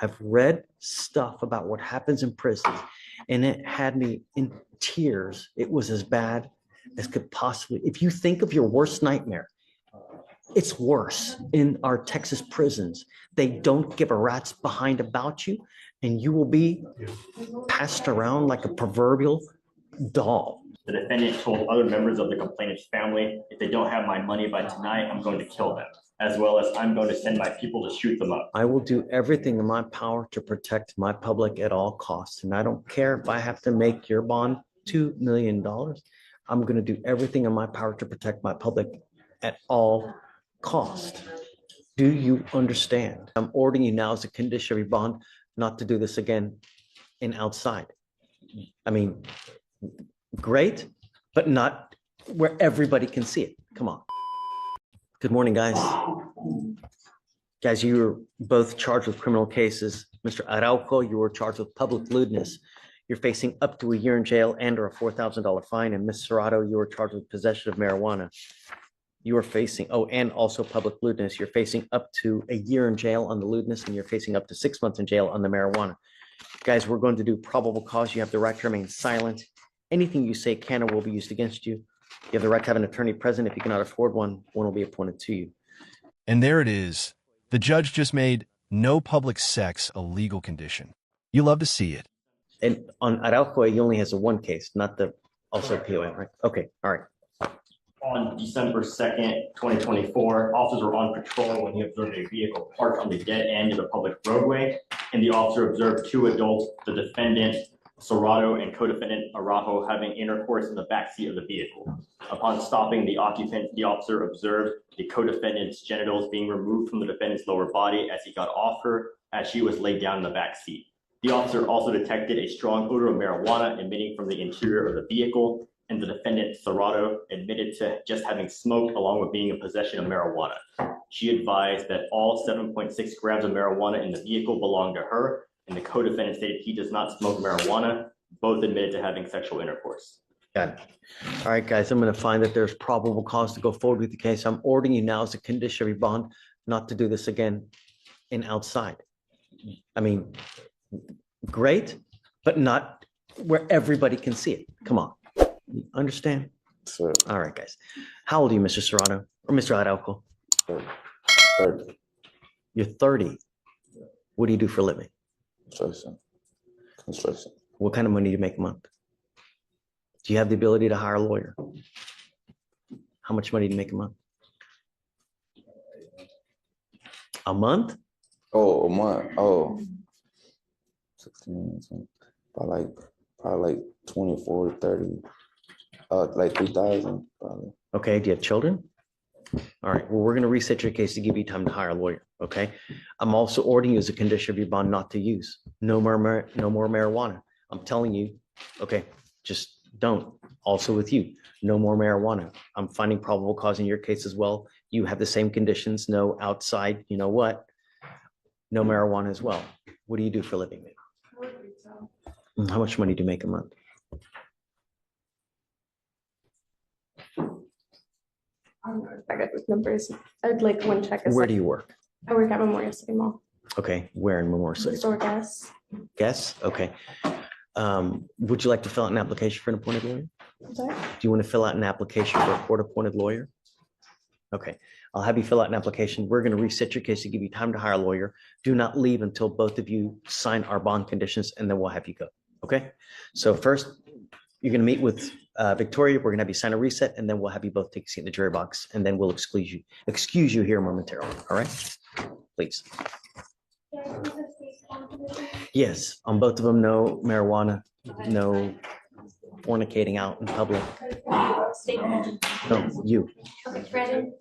I've read stuff about what happens in prisons, and it had me in tears. It was as bad as could possibly. If you think of your worst nightmare, it's worse in our Texas prisons. They don't give a rat's behind about you, and you will be passed around like a proverbial doll. The defendant told other members of the complainant's family, if they don't have my money by tonight, I'm going to kill them, as well as I'm going to send my people to shoot them up. I will do everything in my power to protect my public at all costs. And I don't care if I have to make your bond $2 million. I'm going to do everything in my power to protect my public at all costs. Do you understand? I'm ordering you now as a condition of your bond not to do this again in outside. I mean, great, but not where everybody can see it. Come on. Good morning, guys. Guys, you were both charged with criminal cases. Mr. Araujo, you were charged with public lewdness. You're facing up to a year in jail and or a $4,000 fine. And Ms. Serrato, you were charged with possession of marijuana. You are facing, and also public lewdness. You're facing up to a year in jail on the lewdness, and you're facing up to 6 months in jail on the marijuana. Guys, we're going to do probable cause. You have the right to remain silent. Anything you say can or will be used against you. You have the right to have an attorney present. If you cannot afford one, one will be appointed to you. And there it is. The judge just made no public sex a legal condition. You love to see it. And on Araujo, he only has a one case, not the also POA, right? Okay, all right. On December 2nd, 2024, officers were on patrol when he observed a vehicle parked on the dead end of the public roadway, and the officer observed two adults, the defendant, Serrato, and co-defendant Araujo, having intercourse in the backseat of the vehicle. Upon stopping the occupant, the officer observed the co-defendant's genitals being removed from the defendant's lower body as he got off her, as she was laid down in the back seat. The officer also detected a strong odor of marijuana emitting from the interior of the vehicle, and the defendant, Serrato, admitted to just having smoked along with being in possession of marijuana. She advised that all 7.6 grams of marijuana in the vehicle belonged to her, and the co-defendant stated he does not smoke marijuana. Both admitted to having sexual intercourse. Got it. All right, guys, I'm going to find that there's probable cause to go forward with the case. I'm ordering you now as a condition of your bond not to do this again in outside. I mean, great, but not where everybody can see it. Come on. Understand? Sure. All right, guys. How old are you, Mr. Serrato or Mr. Araujo? 30. You're 30. What do you do for a living? Construction. What kind of money do you make a month? Do you have the ability to hire a lawyer? How much money do you make a month? A month? Oh, a month. Oh, 16, probably like 24 to 30. Like 3,000 probably. Okay, do you have children? All right, well, we're going to reset your case to give you time to hire a lawyer, okay? I'm also ordering you as a condition of your bond not to use. No more marijuana. I'm telling you, okay, just don't. Also with you, no more marijuana. I'm finding probable cause in your case as well. You have the same conditions, no outside, you know what? No marijuana as well. What do you do for a living? How much money do you make a month? I got with numbers. I'd like one check. Where do you work? I work at Memorial City Mall. Okay, where in Memorial City? Store gas. Guess? Okay. Would you like to fill out an application for an appointed lawyer? Sorry? Do you want to fill out an application for a court-appointed lawyer? Okay, I'll have you fill out an application. We're going to reset your case to give you time to hire a lawyer. Do not leave until both of you sign our bond conditions, and then we'll have you go. Okay? So first, you're going to meet with Victoria. We're going to have you sign a reset, and then we'll have you both take a seat in the jury box, and then we'll excuse you here momentarily. All right? Please. Yes, on both of them, no marijuana, no fornicating out in public. No, you. Ready?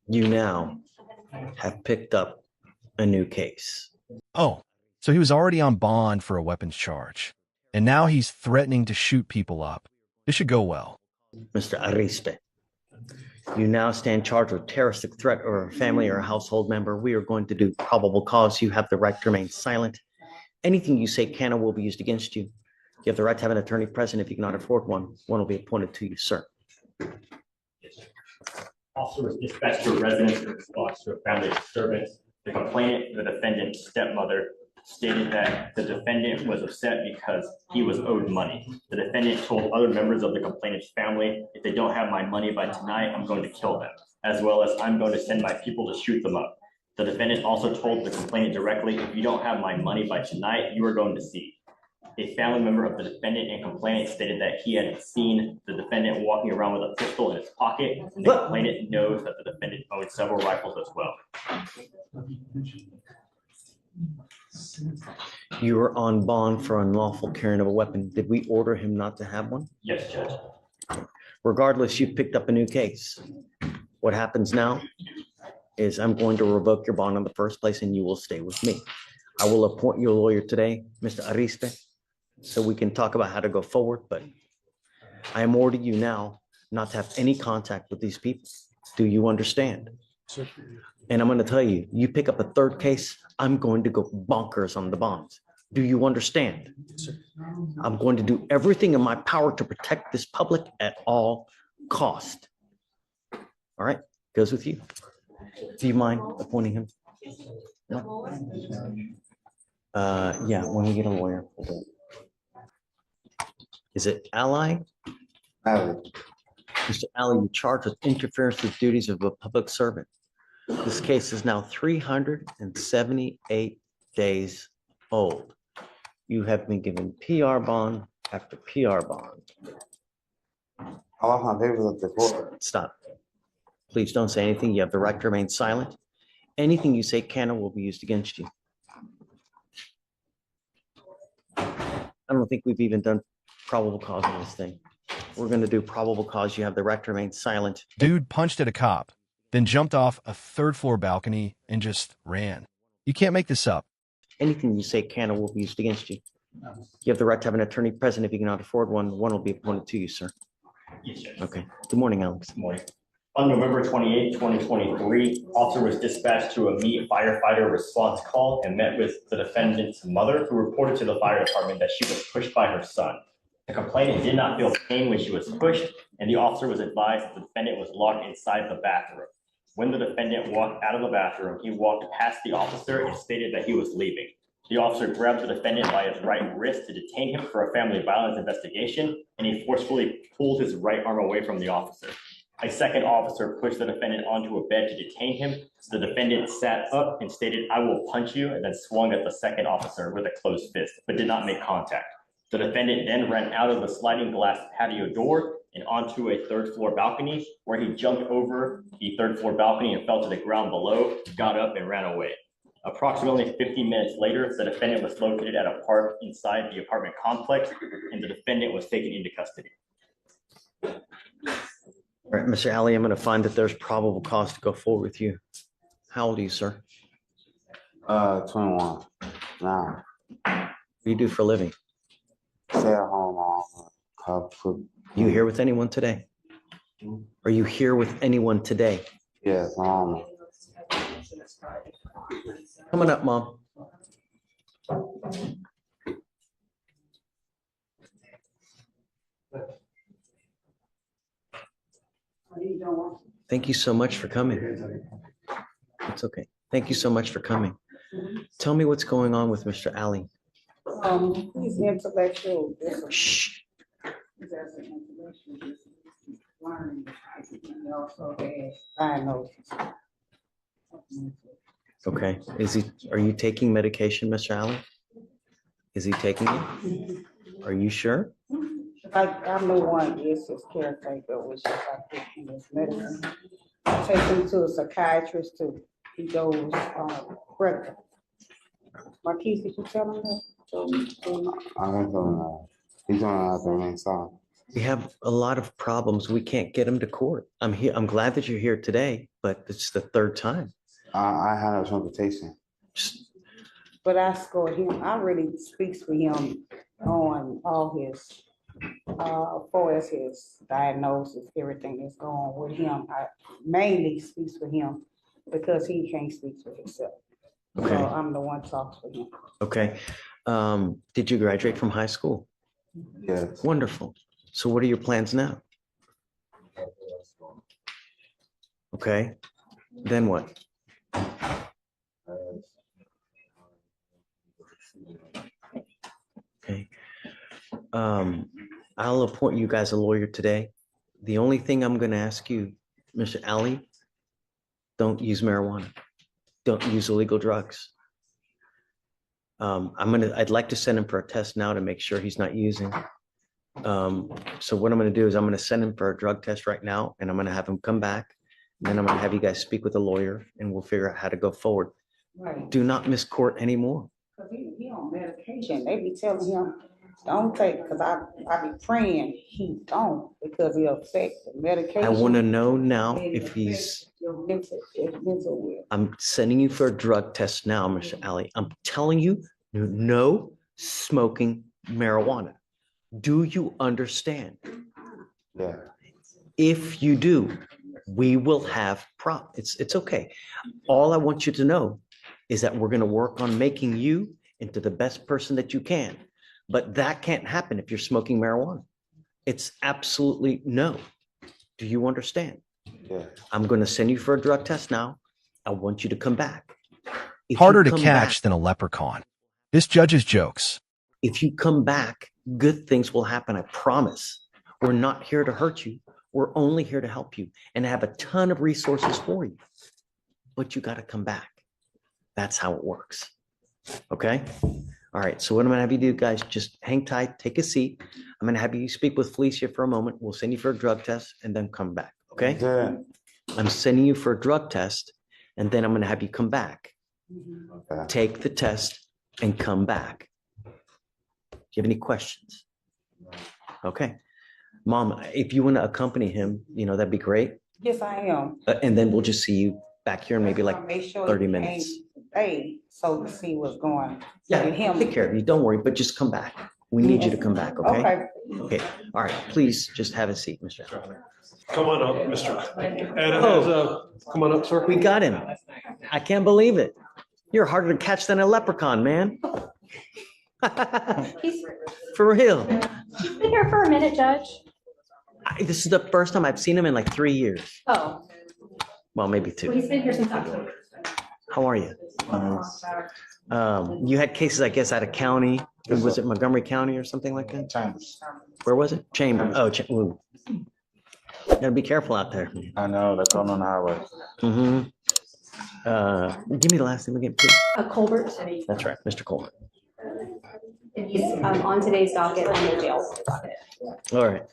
You now have picked up a new case. Oh, so he was already on bond for a weapons charge. And now he's threatening to shoot people up. This should go well. Mr. Ariste, You now stand charged with terroristic threat or a family or a household member. We are going to do probable cause. You have the right to remain silent. Anything you say can or will be used against you. You have the right to have an attorney present. If you cannot afford one, one will be appointed to you, sir. Officer was dispatched to a residence in response to a family disturbance. The complainant, the defendant's stepmother, stated that the defendant was upset because he was owed money. The defendant told other members of the complainant's family, if they don't have my money by tonight, I'm going to kill them, as well as I'm going to send my people to shoot them up. The defendant also told the complainant directly, if you don't have my money by tonight, you are going to see. A family member of the defendant and complainant stated that he had seen the defendant walking around with a pistol in his pocket, and the complainant knows that the defendant owned several rifles as well. You were on bond for unlawful carrying of a weapon. Did we order him not to have one? Yes, Judge. Regardless, you picked up a new case. What happens now is I'm going to revoke your bond in the first place and you will stay with me. I will appoint you a lawyer today, Mr. Ariste, so we can talk about how to go forward, but I am ordering you now not to have any contact with these people. Do you understand? And I'm going to tell you, you pick up a third case, I'm going to go bonkers on the bonds. Do you understand? I'm going to do everything in my power to protect this public at all cost. All right, goes with you. Do you mind appointing him? No? Yeah, when we get a lawyer, we'll do it. Is it Ally? Ally. Mr. Ally, you're charged with interference with duties of a public servant. This case is now 378 days old. You have been given PR bond after PR bond. I lost my papers at the court. Stop. Please don't say anything. You have the right to remain silent. Anything you say can or will be used against you. I don't think we've even done probable cause on this thing. We're going to do probable cause. You have the right to remain silent. Dude punched at a cop, then jumped off a third-floor balcony and just ran. You can't make this up. Anything you say can or will be used against you. You have the right to have an attorney present. If you cannot afford one, one will be appointed to you, sir. Yes, Judge. Okay. Good morning, Alex. Good morning. On November 28, 2023, officer was dispatched to a meet firefighter response call and met with the defendant's mother, who reported to the fire department that she was pushed by her son. The complainant did not feel pain when she was pushed, and the officer was advised that the defendant was locked inside the bathroom. When the defendant walked out of the bathroom, he walked past the officer and stated that he was leaving. The officer grabbed the defendant by his right wrist to detain him for a family violence investigation, and he forcefully pulled his right arm away from the officer. A second officer pushed the defendant onto a bed to detain him. The defendant sat up and stated, "I will punch you," and then swung at the second officer with a closed fist, but did not make contact. The defendant then ran out of the sliding glass patio door and onto a third-floor balcony, where he jumped over the third-floor balcony and fell to the ground below, got up and ran away. Approximately 15 minutes later, the defendant was located at a park inside the apartment complex, and the defendant was taken into custody. All right, Mr. Alley, I'm going to find that there's probable cause to go forward with you. How old are you, sir? 21. Nah. What do you do for a living? Stay at home. You here with anyone today? Are you here with anyone today? Yes, mom. Coming up, Mom. Thank you so much for coming. It's okay. Thank you so much for coming. Tell me what's going on with Mr. Alley. He's intellectual. Shh. He has an intellectual disability. Learning. He also has diagnosis. Okay. Are you taking medication, Mr. Alley? Is he taking it? Are you sure? I know one is his caretaker, which is I think he is medicine. I take him to a psychiatrist too. He goes regular. Marquise, did you tell him that? I don't know. He's gonna have to remain silent. We have a lot of problems. We can't get him to court. I'm here. I'm glad that you're here today, but it's the third time. I had a transportation. But I scored him. I really speaks for him on all his far as his diagnosis, everything is going with him. I mainly speaks for him because he can't speak for himself. So Okay. I'm the one talks for him. Okay. Did you graduate from high school? Yes. Wonderful. So what are your plans now? Okay. Then what? Okay. I'll appoint you guys a lawyer today. The only thing I'm going to ask you, Mr. Ali, don't use marijuana. Don't use illegal drugs. I'd like to send him for a test now to make sure he's not using. So what I'm going to do is I'm going to send him for a drug test right now, and I'm going to have him come back. And then I'm going to have you guys speak with a lawyer, and we'll figure out how to go forward. Right. Do not miss court anymore. Cause he on medication. They be telling him, don't take, cause I be praying he don't because it affect the medication. I want to know now if he's, Your mental will. I'm sending you for a drug test now, Mr. Ali. I'm telling you, no smoking marijuana. Do you understand? Yeah. If you do, we will have it's okay. All I want you to know is that we're going to work on making you into the best person that you can. But that can't happen if you're smoking marijuana. It's absolutely no. Do you understand? Yeah. I'm going to send you for a drug test now. I want you to come back. If Harder you to come catch back- than a leprechaun. This judge's jokes. If you come back, good things will happen. I promise. We're not here to hurt you. We're only here to help you and have a ton of resources for you. But you got to come back. That's how it works. Okay? All right. So what I'm going to have you do, guys, just hang tight, take a seat. I'm going to have you speak with Fleischer for a moment. We'll send you for a drug test and then come back. Okay? Yeah. I'm sending you for a drug test and then I'm going to have you come back. Okay. Take the test and come back. Do you have any questions? Okay. Mom, if you want to accompany him, that'd be great. Yes, I am. And then we'll just see you back here in maybe like Make sure 30 he minutes. came today, so to see what's going. Yeah, with him. take care of you. Don't worry, but just come back. We need you to come back, okay? Okay. Okay. All right. Please just have a seat, Mr. Allen. Come on up, Mr. And Oh. come on up, sir. We got him. I can't believe it. You're harder to catch than a leprechaun, man. He's For real. been here for a minute, Judge. This is the first time I've seen him in like 3 years. Oh, Well, maybe well, 2. he's been here since October. How are you? You had cases, I guess, out of county. Was it Montgomery County or something like that? Chambers. Where was it? Chamber. Oh, ooh. Gotta be careful out there. I know they're coming on the highway. Give me the last name again, please. Colbert, That's right, Mr. Coleman. and he's on today's docket on the jail docket. All right.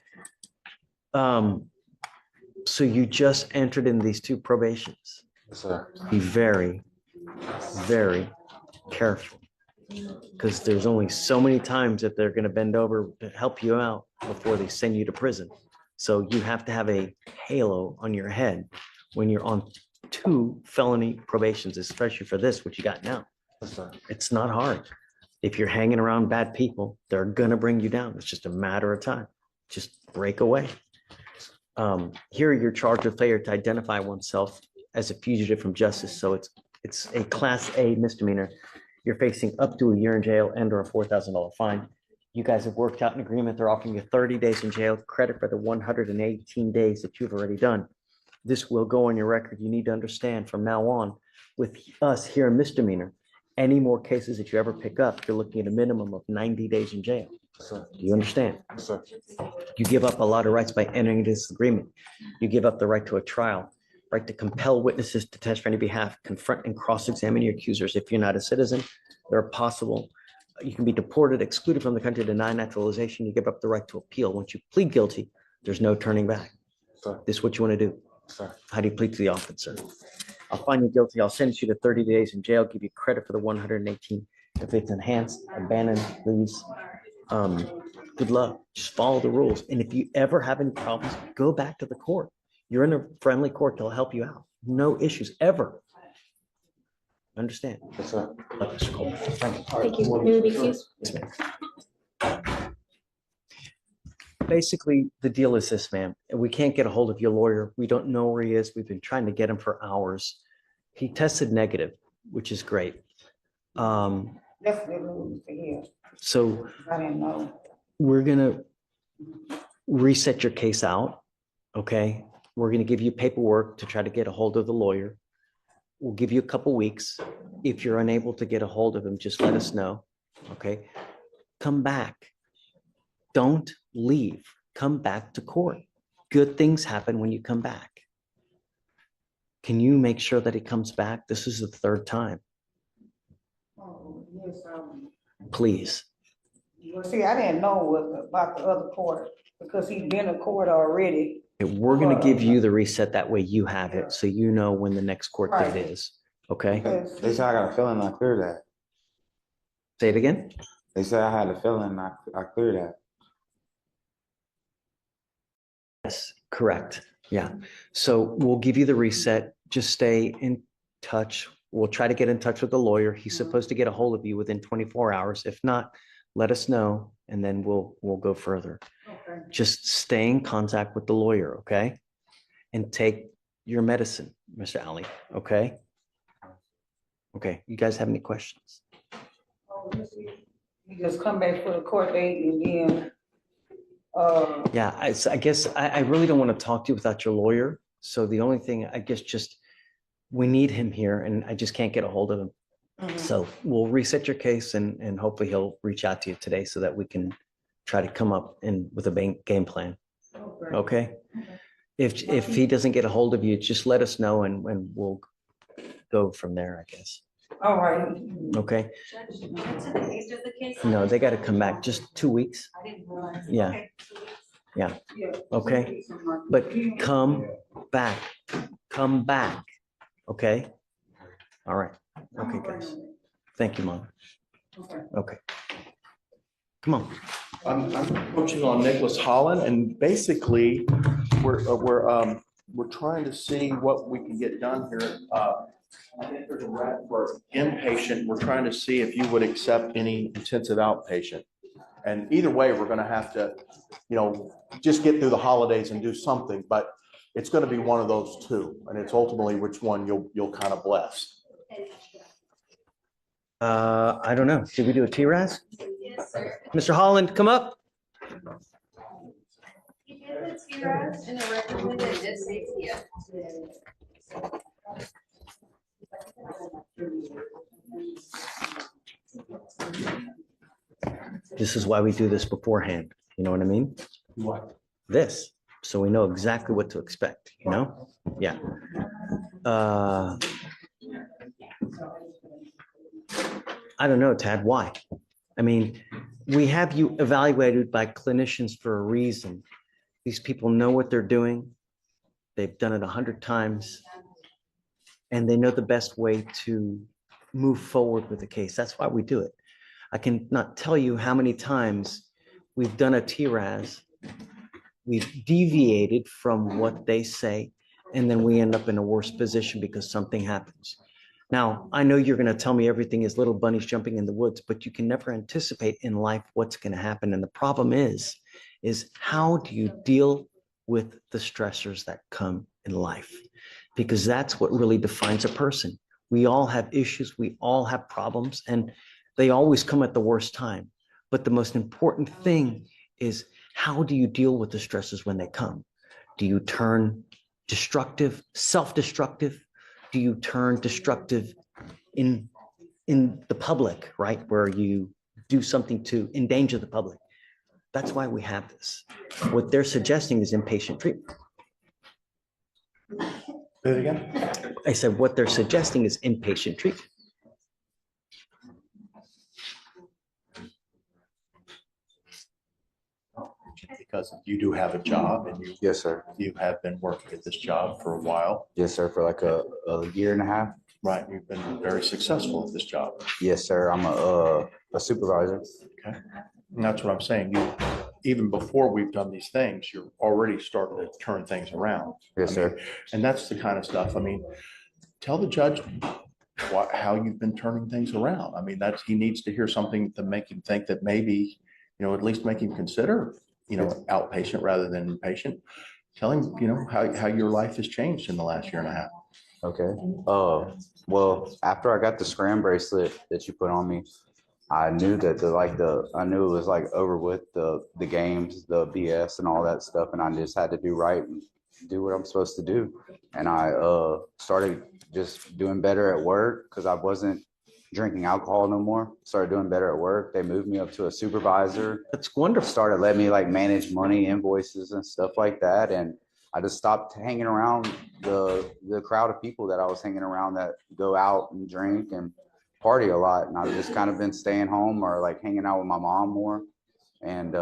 So you just entered in these 2 probations. Yes, sir. Be very, very careful because there's only so many times that they're going to bend over to help you out before they send you to prison. So you have to have a halo on your head when you're on 2 felony probations, especially for this, what you got now. Yes, sir. It's not hard. If you're hanging around bad people, they're going to bring you down. It's just a matter of time. Just break away. Here you're charged with failure to identify oneself as a fugitive from justice. So it's a class A misdemeanor. You're facing up to a year in jail and or a $4,000 fine. You guys have worked out an agreement. They're offering you 30 days in jail, credit for the 118 days that you've already done. This will go on your record. You need to understand from now on with us here in misdemeanor, any more cases that you ever pick up, you're looking at a minimum of 90 days in jail. Yes, sir. Do you understand? Yes, sir. You give up a lot of rights by entering this agreement. You give up the right to a trial, right to compel witnesses to test for any behalf, confront and cross-examine your accusers. If you're not a citizen, there are possible, you can be deported, excluded from the country, denied naturalization. You give up the right to appeal. Once you plead guilty, there's no turning back. Sir. This is what you want to do. Sir. How do you plead to the offense, sir? I'll find you guilty. I'll sentence you to 30 days in jail, give you credit for the 118. If it's enhanced, abandoned, please. Good luck. Just follow the rules. And if you ever have any problems, go back to the court. You're in a friendly court. They'll help you out. No issues ever. Understand? Yes, sir. Mr. Coleman. Thank you. Thank you. May we be excused? Yes, ma'am. basically, the deal is this, ma'am. We can't get a hold of your lawyer. We don't know where he is. We've been trying to get him for hours. He tested negative, which is great. That's the news to hear. So I didn't know. we're gonna reset your case out, okay? We're gonna give you paperwork to try to get a hold of the lawyer. We'll give you a couple weeks. If you're unable to get a hold of him, just let us know, okay? Come back. Don't leave. Come back to court. Good things happen when you come back. Can you make sure that he comes back? This is the third time. Oh, yes, Please. well, see, I didn't know about the other court because he'd been to court already. We're gonna give you the reset. That way you have it, so you know when the next court date Right. is, okay? Because They said I got a feeling I cleared that. Say it again. They said I had a feeling I cleared that. Yes, correct. Yeah. So we'll give you the reset. Just stay in touch. We'll try to get in touch with the lawyer. He's supposed to get a hold of you within 24 hours. If not, let us know and then we'll go further. okay. Just stay in contact with the lawyer, okay? And take your medicine, Mr. Ali, okay? Okay, you guys have any questions? Oh, you just come back for the court date and then, Yeah, I guess I really don't want to talk to you without your lawyer. So the only thing, I guess, just we need him here and I just can't get a hold of him. mhm. So we'll reset your case and hopefully he'll reach out to you today so that we can try to come up with a game plan. Okay. Okay? If he doesn't get a hold of you, just let us know and we'll go from there, I guess. All right. Okay? What's the age of the case? No, they got to come back just 2 weeks. I didn't realize. Yeah. Okay. Yeah. Okay. But come back. Come back. Okay? All right. Okay, guys. Thank you, Mom. Okay. Okay. Come on. I'm coaching on Nicholas Holland, and basically, we're trying to see what we can get done here. I think there's a rep for inpatient. We're trying to see if you would accept any intensive outpatient. And either way, we're gonna have to, just get through the holidays and do something, but it's gonna be one of those two. And it's ultimately which one you'll kind of bless. I don't know. Should we do a TRAS? Yes, sir. Mr. Holland, come up. He did the TRS and the recommended did safety. This is why we do this beforehand. You know what I mean? What? This, so we know exactly what to expect, you know? Yeah. I don't know, Tad, why? I mean, we have you evaluated by clinicians for a reason. These people know what they're doing. They've done it 100 times. And they know the best way to move forward with the case. That's why we do it. I can not tell you how many times we've done a TRAS, we've deviated from what they say, and then we end up in a worse position because something happens. Now, I know you're going to tell me everything is little bunnies jumping in the woods, but you can never anticipate in life what's going to happen. And the problem is how do you deal with the stressors that come in life? Because that's what really defines a person. We all have issues, we all have problems, and they always come at the worst time. But the most important thing is, how do you deal with the stresses when they come? Do you turn destructive, self-destructive? Do you turn destructive in the public, right? Where you do something to endanger the public. That's why we have this. What they're suggesting is inpatient treatment. Say it again? I said, what they're suggesting is inpatient treatment. Because you do have a job and Yes, sir. you have been working at this job for a while, Yes, sir. For like a year and a half. right? You've been very successful at this job. Yes, sir. I'm a supervisor. Okay. And that's what I'm saying. Even before we've done these things, you're already starting to turn things around. Yes, I mean, sir. And that's the kind of stuff. I mean, tell the judge how you've been turning things around. I mean, he needs to hear something to make him think that maybe, at least make him consider outpatient rather than inpatient. Tell him, how your life has changed in the last year and a half. Okay. Well, after I got the scram bracelet that you put on me, I knew that I knew it was like over with the games, the BS and all that stuff. And I just had to do right and do what I'm supposed to do. And I started just doing better at work because I wasn't drinking alcohol no more. Started doing better at work. They moved me up to a supervisor. That's wonderful. Started letting me like manage money, invoices and stuff like that. And I just stopped hanging around the crowd of people that I was hanging around that go out and drink and party a lot. And I've just kind of been staying home or like hanging out with my mom more. And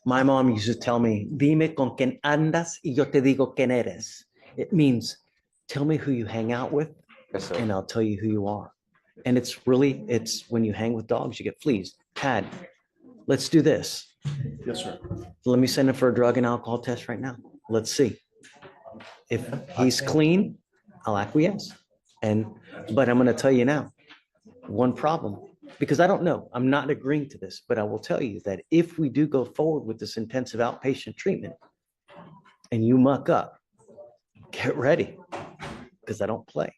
my mom used to tell me, dime con quien andas y yo te digo quién eres. It means, tell me who you hang out with yes, sir. and I'll tell you who you are. And it's when you hang with dogs, you get fleas. Tad, let's do this. Yes, sir. Let me send him for a drug and alcohol test right now. Let's see. If he's clean, I'll acquiesce. But I'm going to tell you now, one problem, because I don't know, I'm not agreeing to this, but I will tell you that if we do go forward with this intensive outpatient treatment and you muck up, get ready, because I don't play.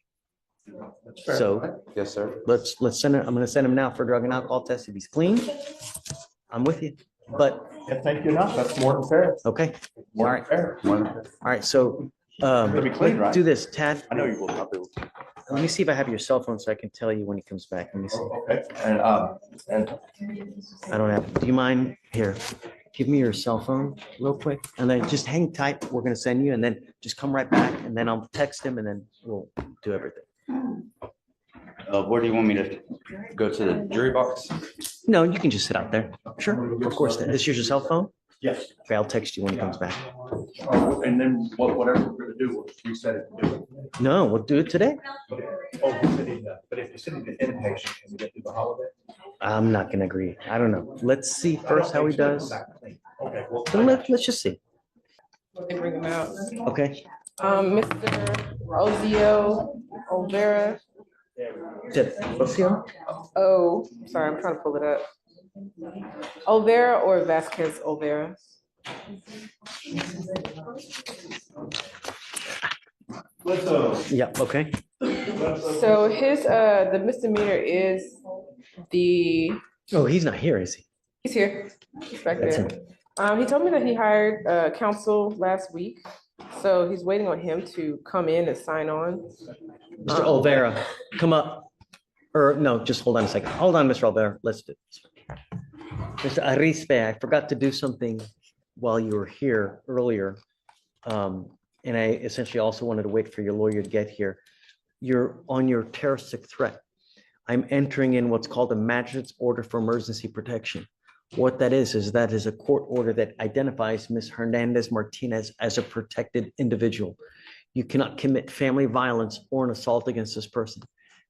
That's fair. So Yes, sir. let's send him. I'm going to send him now for a drug and alcohol test. If he's clean, I'm with you. But Thank you enough. That's more than fair. okay, More All than right. fair. all right. So Gonna be clean, right? do this, Tad. I know you will not be. Let me see if I have your cell phone so I can tell you when he comes back. Let me see. Okay. And I don't have. Do you mind here? Give me your cell phone real quick, and then just hang tight. We're gonna send you, and then just come right back, and then I'll text him, and then we'll do everything. Where do you want me to go to the jury box? No, you can just sit out there. Sure, of course. This is your cell phone. yes. Okay, I'll text you when he comes back. And then whatever we're gonna do, we'll reset it. And do it. No, we'll do it today. But if you're sitting in inpatient, can we get through the holiday? I'm not gonna agree. I don't know. Let's see first how he does. Okay, well. Then let's just see. They bring him out. Okay. Mr. Ozio Olvera. Let's see him. Oh, sorry, I'm trying to pull it up. Olvera or Vasquez Olvera? Yeah. Okay. So the misdemeanor is Oh, he's not here, is he? he's here. He's back That's there. him. He told me that he hired counsel last week. So he's waiting on him to come in and sign on. Mr. Olvera, come up. Or no, just hold on a second. Hold on, Mr. Olvera. Let's do this. Mr. Arispe, I forgot to do something while you were here earlier. And I essentially also wanted to wait for your lawyer to get here. You're on your terroristic threat. I'm entering in what's called a magistrate's order for emergency protection. What that is a court order that identifies Ms. Hernandez Martinez as a protected individual. You cannot commit family violence or an assault against this person.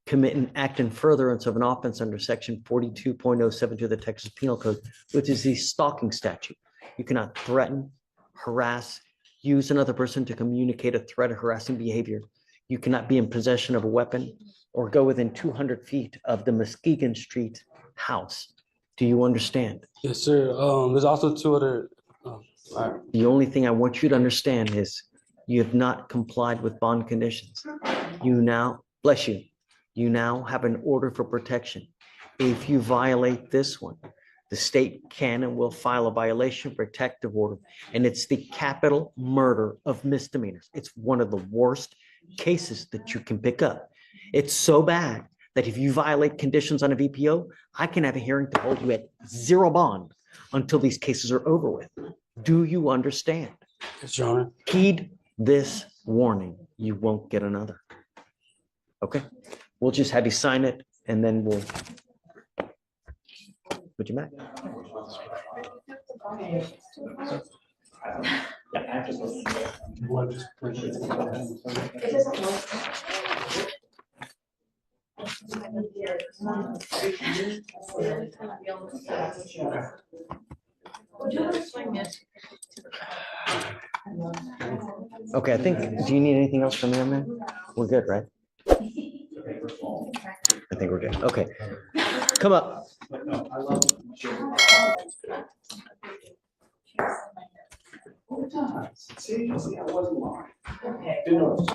Commit an act in furtherance of an offense under section 42.072 of the Texas Penal Code, which is the stalking statute. You cannot threaten, harass, use another person to communicate a threat or harassing behavior. You cannot be in possession of a weapon or go within 200 feet of the Muskegon Street house. Do you understand? Yes, sir. There's also two other. The only thing I want you to understand is you have not complied with bond conditions. You now, bless you, you now have an order for protection. If you violate this one, the state can and will file a violation protective order, and it's the capital murder of misdemeanors. It's one of the worst cases that you can pick up. It's so bad that if you violate conditions on a VPO, I can have a hearing to hold you at zero bond until these cases are over with. Do you understand? Yes, Your Honor. Heed this warning. You won't get another. Okay? We'll just have you sign it and then we'll put you back. Okay, I think, do you need anything else from me on that? We're good, right? I think we're good. Okay. Come up. See, I wasn't lying. Okay. Didn't know.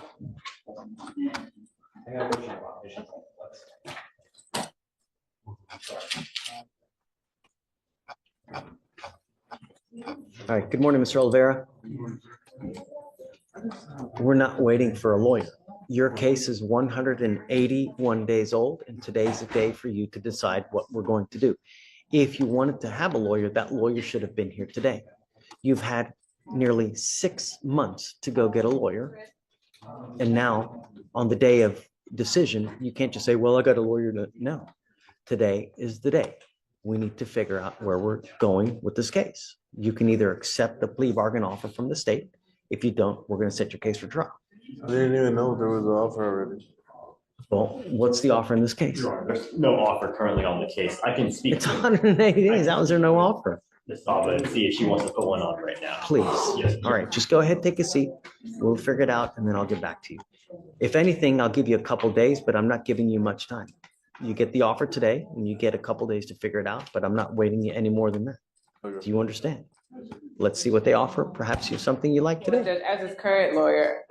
All right, good morning, Mr. Oliveira. We're not waiting for a lawyer. Your case is 181 days old, and today's the day for you to decide what we're going to do. If you wanted to have a lawyer, that lawyer should have been here today. You've had nearly 6 months to go get a lawyer. And now, on the day of decision, you can't just say, well, I got a lawyer. No, today is the day. We need to figure out where we're going with this case. You can either accept the plea bargain offer from the state. If you don't, we're going to set your case for trial. I didn't even know there was an offer already. Well, what's the offer in this case? There's no offer currently on the case. I can speak It's to 180 days. How is there no offer? Ms. Saba and see if she wants to put one on right now. Please. Yes. All right, just go ahead, take a seat. We'll figure it out and then I'll get back to you. If anything, I'll give you a couple days, but I'm not giving you much time. You get the offer today and you get a couple days to figure it out, but I'm not waiting you any more than that. Okay. Do you understand? Let's see what they offer. Perhaps you have something you like today. Judge, as his current lawyer,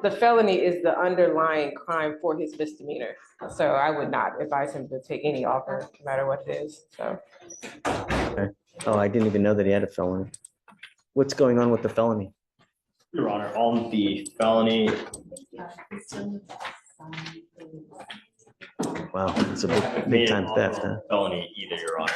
the felony is the underlying crime for his misdemeanor. So I would not advise him to take any offer, no matter what it is, so. Okay. Oh, I didn't even know that he had a felony. What's going on with the felony? Your Honor, on the felony, Wow, it's a big time theft, huh? felony either, Your Honor.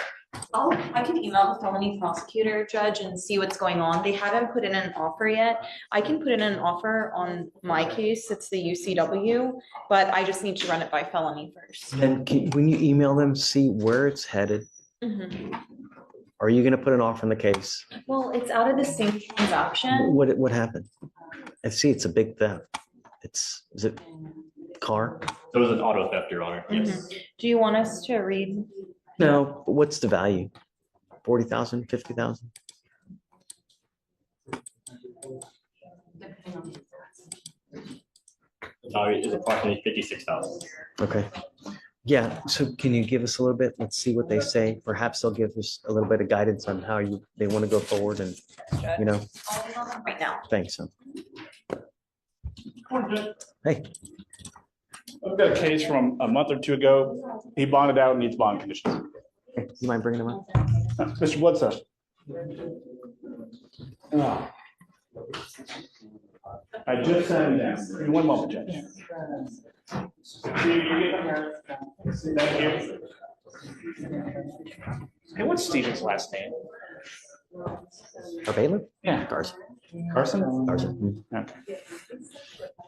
I can email the felony prosecutor, judge, and see what's going on. They haven't put in an offer yet. I can put in an offer on my case. It's the UCW, but I just need to run it by felony first. And when you email them, see where it's headed. Mhm. Are you going to put an offer in the case? Well, it's out of the same transaction. What happened? I see it's a big theft. Is it car? So it was an auto theft, Your Honor. Yes. Mhm. Do you want us to read? No, but what's the value? 40,000, 50,000? The value is approximately 56,000. Okay. Yeah, so can you give us a little bit? Let's see what they say. Perhaps they'll give us a little bit of guidance on how they want to go forward and, you know, I'll email them right now. thanks. Hey, I've got a case from a month or two ago. He bonded out and needs bond conditions. you mind bringing them up? Mr. Bledsoe. I just sat him down. Give me one moment, Judge. Thank you. Hey, what's Stephen's last name? Our bailiff? Yeah. Carson. Carson? Carson. Okay.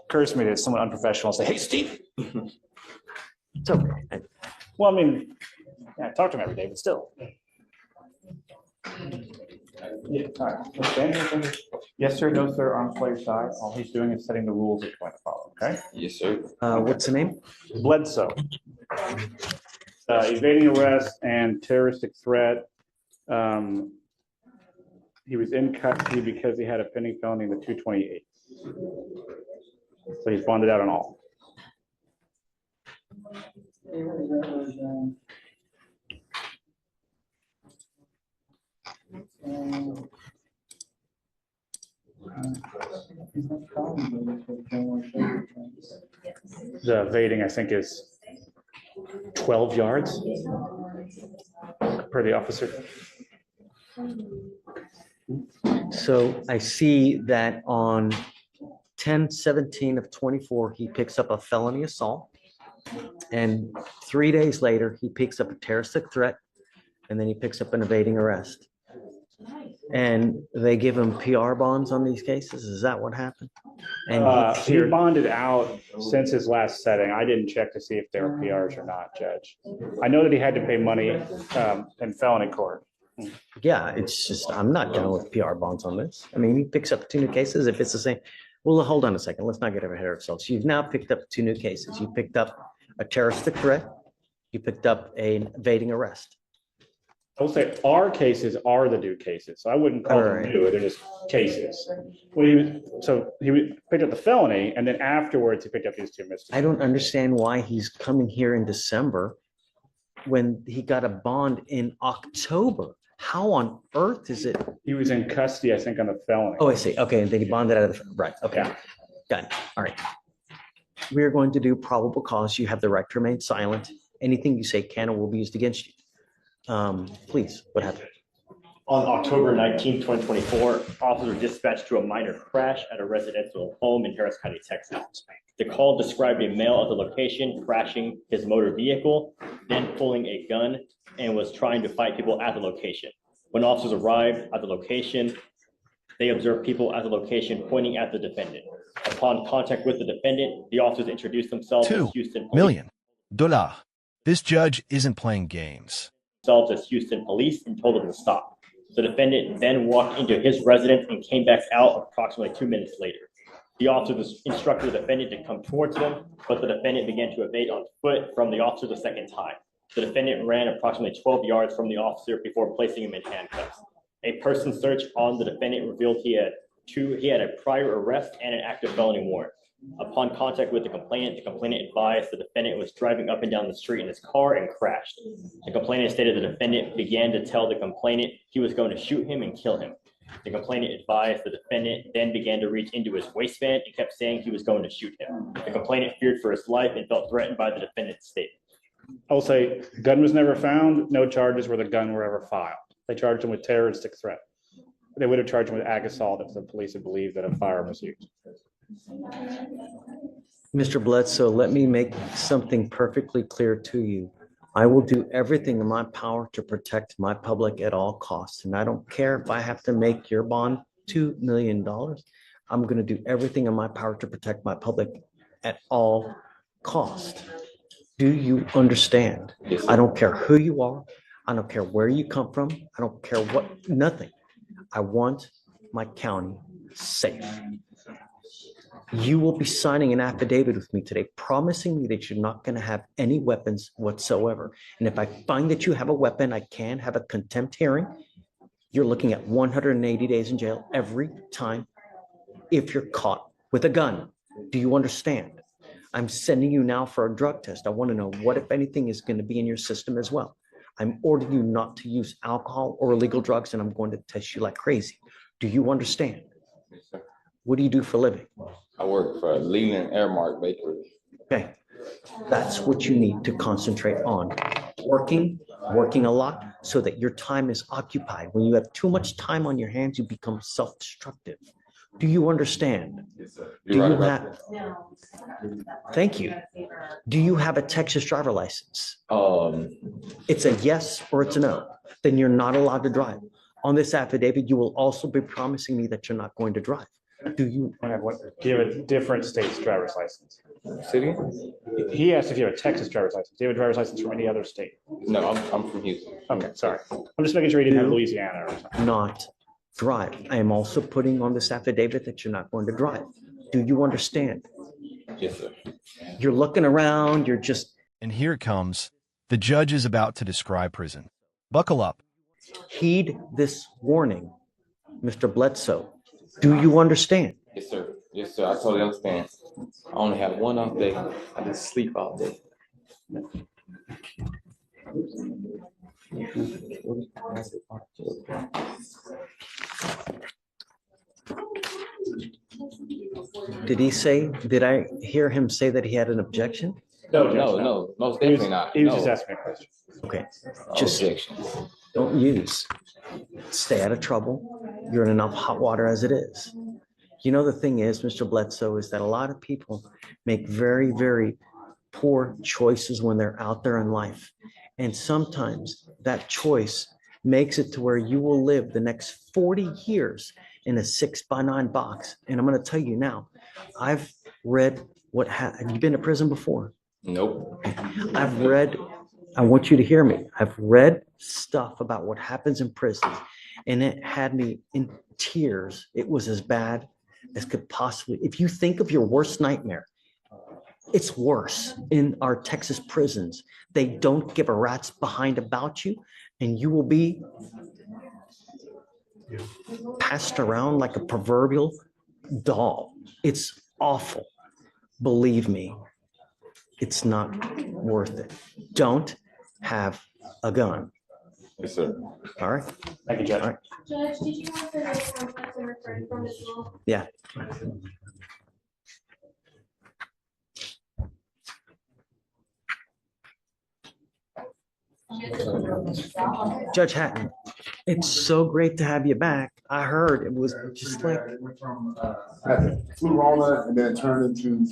Occurs to me that it's somewhat unprofessional to say, hey, Steve. It's okay. Well, I mean, yeah, I talk to him every day, but still. Yeah, all right. Let's stand here. Yes, sir. No, sir. On Fleischer's side. All he's doing is setting the rules that you're going to follow, okay? Yes, sir. What's the name? Bledsoe. Evading arrest and terroristic threat. He was in custody because he had a pending felony in the 228. So he's bonded out on all. The evading, I think, is 12 yards per the officer. So I see that on 10/17 of 24, he picks up a felony assault. And 3 days later, he picks up a terroristic threat, and then he picks up an evading arrest. And they give him PR bonds on these cases? Is that what happened? And He bonded out since his last setting. I didn't check to see if there were PRs or not, Judge. I know that he had to pay money in felony court. yeah, it's just, I'm not going with PR bonds on this. I mean, he picks up 2 new cases if it's the same. Well, hold on a second. Let's not get ahead of ourselves. You've now picked up 2 new cases. You picked up a terroristic threat. You picked up an evading arrest. I will say our cases are the new cases, so I wouldn't call them Alright. new, they're just cases. Well, he picked up the felony, and then afterwards he picked up these 2 misdemeanors. I don't understand why he's coming here in December when he got a bond in October. How on earth is it? He was in custody, I think, on the felony. Oh, I see. Okay, and then he bonded out of the, right, okay. Yeah. Got it. All right. We are going to do probable cause. You have the right to remain silent. Anything you say can or will be used against you. Please, what happened? On October 19, 2024, officers were dispatched to a minor crash at a residential home in Harris County, Texas. The call described a male at the location crashing his motor vehicle, then pulling a gun and was trying to fight people at the location. When officers arrived at the location, they observed people at the location pointing at the defendant. Upon contact with the defendant, the officers introduced themselves as Houston $2 million. This judge isn't playing games. As Houston police and told them to stop. The defendant then walked into his residence and came back out approximately 2 minutes later. The officers instructed the defendant to come towards them, but the defendant began to evade on foot from the officer the second time. The defendant ran approximately 12 yards from the officer before placing him in handcuffs. A person search on the defendant revealed he had a prior arrest and an active felony warrant. Upon contact with the complainant advised the defendant was driving up and down the street in his car and crashed. The complainant stated the defendant began to tell the complainant he was going to shoot him and kill him. The complainant advised the defendant then began to reach into his waistband and kept saying he was going to shoot him. The complainant feared for his life and felt threatened by the defendant's statement. I will say, gun was never found. No charges where the gun were ever filed. They charged him with terroristic threat. They would have charged him with ag assault if the police had believed that a firearm was used. Mr. Bledsoe, let me make something perfectly clear to you. I will do everything in my power to protect my public at all costs. And I don't care if I have to make your bond $2 million. I'm going to do everything in my power to protect my public at all costs. Do you understand? Yes, sir. I don't care who you are. I don't care where you come from. I don't care what, nothing. I want my county safe. You will be signing an affidavit with me today, promising me that you're not going to have any weapons whatsoever. And if I find that you have a weapon, I can have a contempt hearing. You're looking at 180 days in jail every time if you're caught with a gun. Do you understand? I'm sending you now for a drug test. I want to know what, if anything, is going to be in your system as well. I'm ordering you not to use alcohol or illegal drugs, and I'm going to test you like crazy. Do you understand? Yes, sir. What do you do for a living? I work for Leland Airmark Bakery. Okay, that's what you need to concentrate on. Working a lot so that your time is occupied. When you have too much time on your hands, you become self-destructive. Do you understand? Yes, sir. Do you have? Thank you. Do you have a Texas driver license? It's a yes or it's a no. Then you're not allowed to drive. On this affidavit, you will also be promising me that you're not going to drive. Do you? Do you have a different state's driver's license? City? He asked if you have a Texas driver's license. Do you have a driver's license from any other state? No, I'm from Houston. Okay, sorry. I'm just making sure you didn't have Louisiana or something. Not drive. I am also putting on this affidavit that you're not going to drive. Do you understand? Yes, sir. You're looking around, you're just. And here it comes. The judge is about to describe prison. Buckle up. Heed this warning, Mr. Bledsoe. Do you understand? Yes, sir. Yes, sir. I totally understand. I only have one off day. I just sleep all day. Did I hear him say that he had an objection? No, most definitely not. He was No. just asking a question. Okay, No just objections. don't use. Stay out of trouble. You're in enough hot water as it is. You know, the thing is, Mr. Bledsoe, is that a lot of people make very, very poor choices when they're out there in life. And sometimes that choice makes it to where you will live the next 40 years in a 6x9 box. And I'm going to tell you now, I've read have you been to prison before? Nope. I want you to hear me. I've read stuff about what happens in prisons, and it had me in tears. It was as bad as could possibly. If you think of your worst nightmare, it's worse in our Texas prisons. They don't give a rat's behind about you, and you will be passed around like a proverbial doll. It's awful. Believe me, it's not worth it. Don't have a gun. Yes, sir. All right. Thank you, Judge. All right. Judge, did you answer the concept I'm referring from as well? Yeah. Judge Hatton, it's so great to have you back. I heard it was just like, It went from, flu Rona and then turned into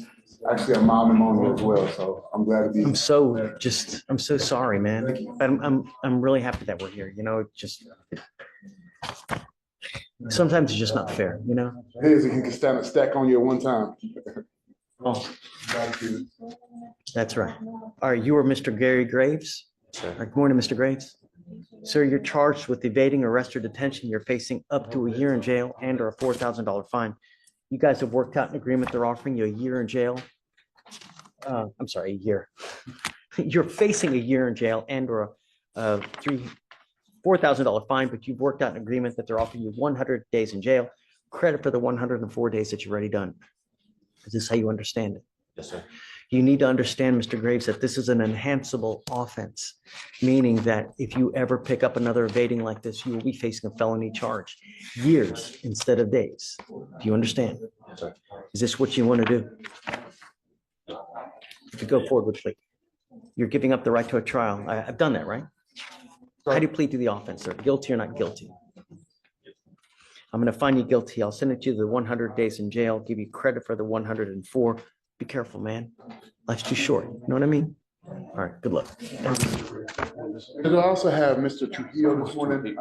actually a mild pneumonia as well. So I'm glad to be. I'm so sorry, man. But I'm really happy that we're here. You know, sometimes it's just not fair, you know? It is, you can stand a stack on you at one time. Oh, that's right. All right, you are Mr. Gary Graves? Sure. All right, good morning, Mr. Graves. Sir, you're charged with evading arrest or detention. You're facing up to a year in jail and or a $4,000 fine. You guys have worked out an agreement. They're offering you a year in jail. I'm sorry, a year. You're facing a year in jail and or a $4,000 fine, but you've worked out an agreement that they're offering you 100 days in jail, credit for the 104 days that you've already done. Is this how you understand it? Yes, sir. You need to understand, Mr. Graves, that this is an enhanceable offense, meaning that if you ever pick up another evading like this, you will be facing a felony charge, years instead of days. Do you understand? Yes, sir. Is this what you want to do? To go forward with plea. You're giving up the right to a trial. I've done that, right? How do you plead to the offense, sir? Guilty or not guilty? I'm going to find you guilty. I'll send it to you the 100 days in jail, give you credit for the 104. Be careful, man. Life's too short. You know what I mean? All right, good luck. And I also have Mr. Trujillo this morning. Good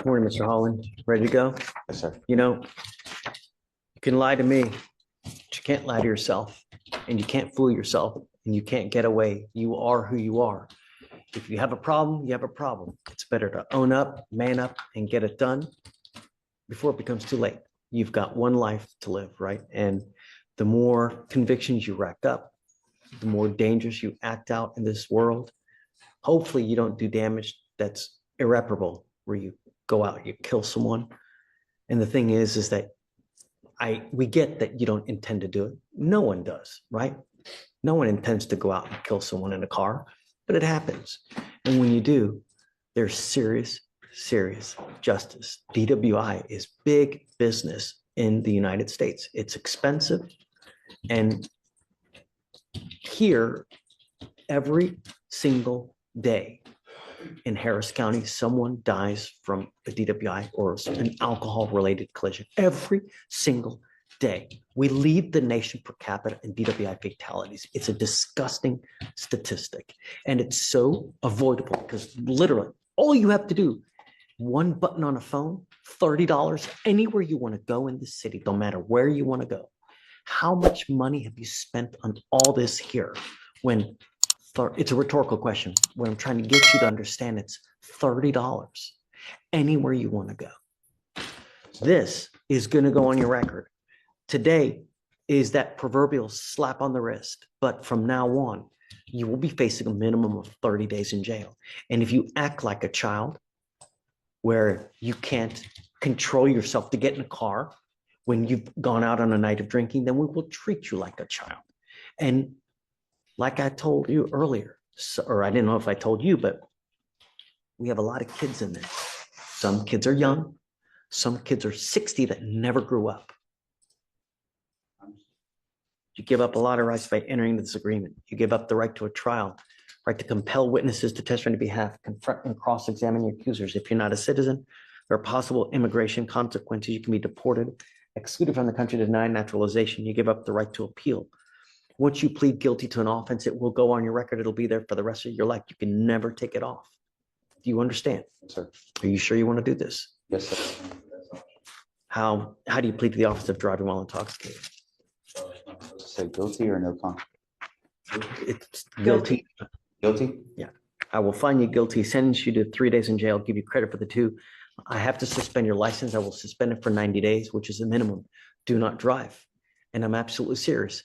morning, Mr. Holland. Ready to go? Yes, sir. You know, you can lie to me, but you can't lie to yourself, and you can't fool yourself, and you can't get away. You are who you are. If you have a problem, you have a problem. It's better to own up, man up, and get it done before it becomes too late. You've got one life to live, right? And the more convictions you rack up, the more dangerous you act out in this world. Hopefully you don't do damage that's irreparable, where you go out, you kill someone. And the thing is that we get that you don't intend to do it. No one does, right? No one intends to go out and kill someone in a car, but it happens. And when you do, there's serious, serious justice. DWI is big business in the United States. It's expensive. And here, every single day in Harris County, someone dies from a DWI or an alcohol-related collision. Every single day. We lead the nation per capita in DWI fatalities. It's a disgusting statistic. And it's so avoidable because literally all you have to do, one button on a phone, $30, anywhere you want to go in the city, no matter where you want to go. How much money have you spent on all this here when it's a rhetorical question. What I'm trying to get you to understand, it's $30 anywhere you want to go. This is going to go on your record. Today is that proverbial slap on the wrist, but from now on, you will be facing a minimum of 30 days in jail. And if you act like a child, where you can't control yourself to get in a car when you've gone out on a night of drinking, then we will treat you like a child. And like I told you earlier, or I didn't know if I told you, but we have a lot of kids in there. Some kids are young. Some kids are 60 that never grew up. You give up a lot of rights by entering this agreement. You give up the right to a trial, right to compel witnesses to testify on your behalf, confront and cross-examine your accusers. If you're not a citizen, there are possible immigration consequences. You can be deported, excluded from the country, denied naturalization. You give up the right to appeal. Once you plead guilty to an offense, it will go on your record. It'll be there for the rest of your life. You can never take it off. Do you understand? Yes, sir. Are you sure you want to do this? Yes, sir. How do you plead to the office of driving while intoxicated? Say guilty or no con? It's guilty. Guilty? Yeah. I will find you guilty, sentence you to 3 days in jail, give you credit for the 2. I have to suspend your license. I will suspend it for 90 days, which is the minimum. Do not drive. And I'm absolutely serious.